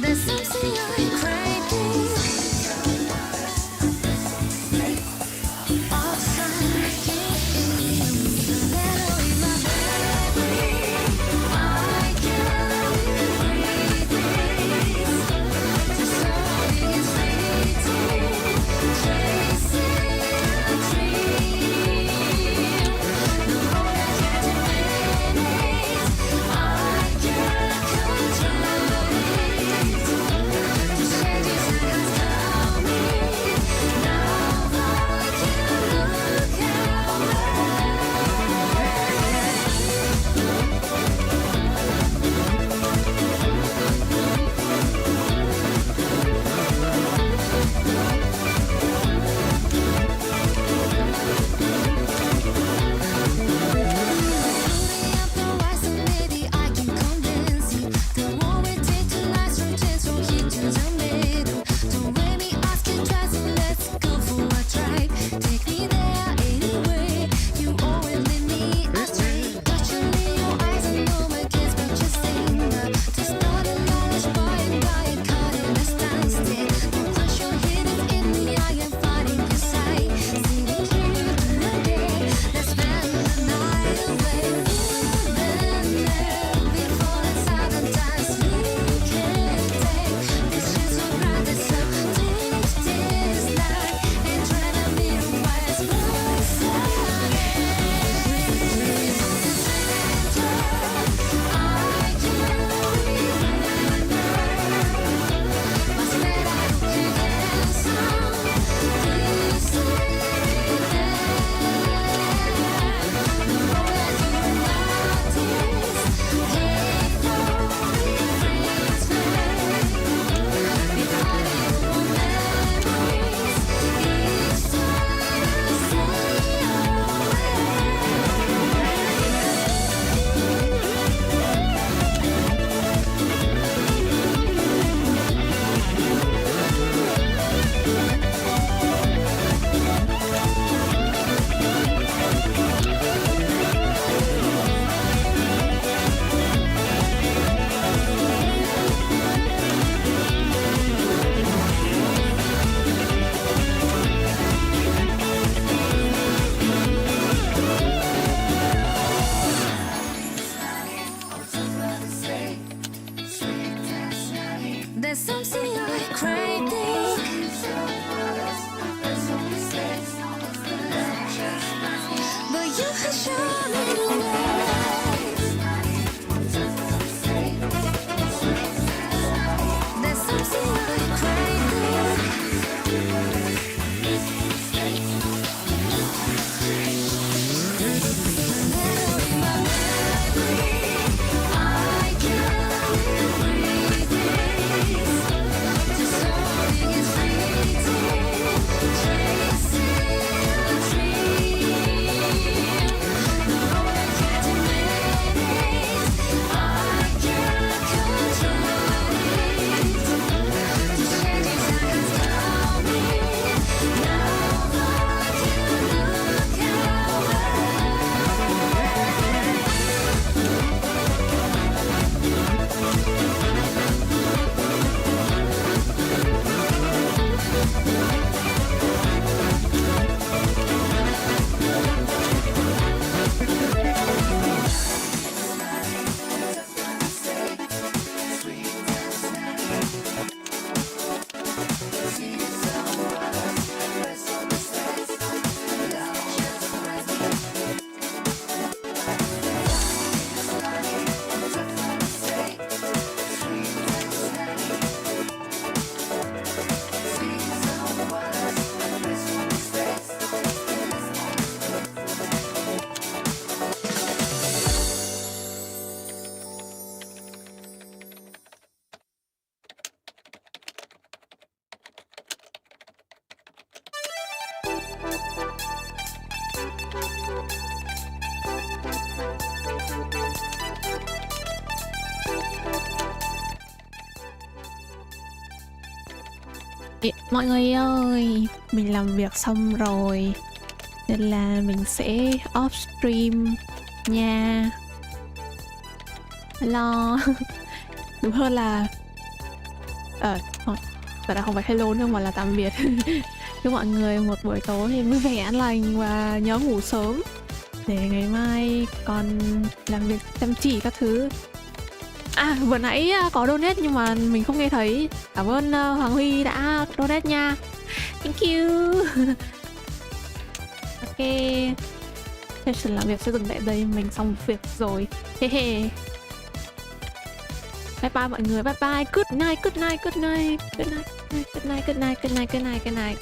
There's something I crave. Outside, the letter in my memory. I can't breathe this. The story is fleeting, chasing a dream. The road I can't manage, I can't control it. The changes I can't stop me. Now I can look out. Maybe I can convince you. The war we take tonight's rotates from here to the middle. Don't let me ask you twice, so let's go for a drive. Take me there anyway. You always lead me astray. Touching in your eyes, I know my kids, but just singer. To start a knowledge by and by, caught in a standstill. Don't crush your head in the eye and fighting your side. Sitting here today, let's spend the night away. Before the sudden times we can't take this chance for granted. So take this night and try to meet a wise voice again. I can't remember. Mas better to dance on this day. The more that you notice, take no regrets, behind your memories, it's time to say there's something I crave. But you have shown me the way. There's something I crave. In my memory, I can't breathe this. The story is fleeting, chasing a dream. The road
Mọi người ơi, mình làm việc xong rồi nên là mình sẽ off stream nha. Hello. Đúng hơn là thôi, thật ra không phải hello nữa mà là tạm biệt. Chúc mọi người một buổi tối vui vẻ, an lành và nhớ ngủ sớm để ngày mai còn làm việc chăm chỉ các thứ. À, vừa nãy có donate nhưng mà mình không nghe thấy. Cảm ơn Hoàng Huy đã donate nha. Thank you. Ok, session làm việc sẽ dừng tại đây. Mình xong việc rồi. Hehe. Bye bye mọi người. Bye bye. Good night. Good night. Good night. Good night. Good night. Good night. Good night. Good night. Good night.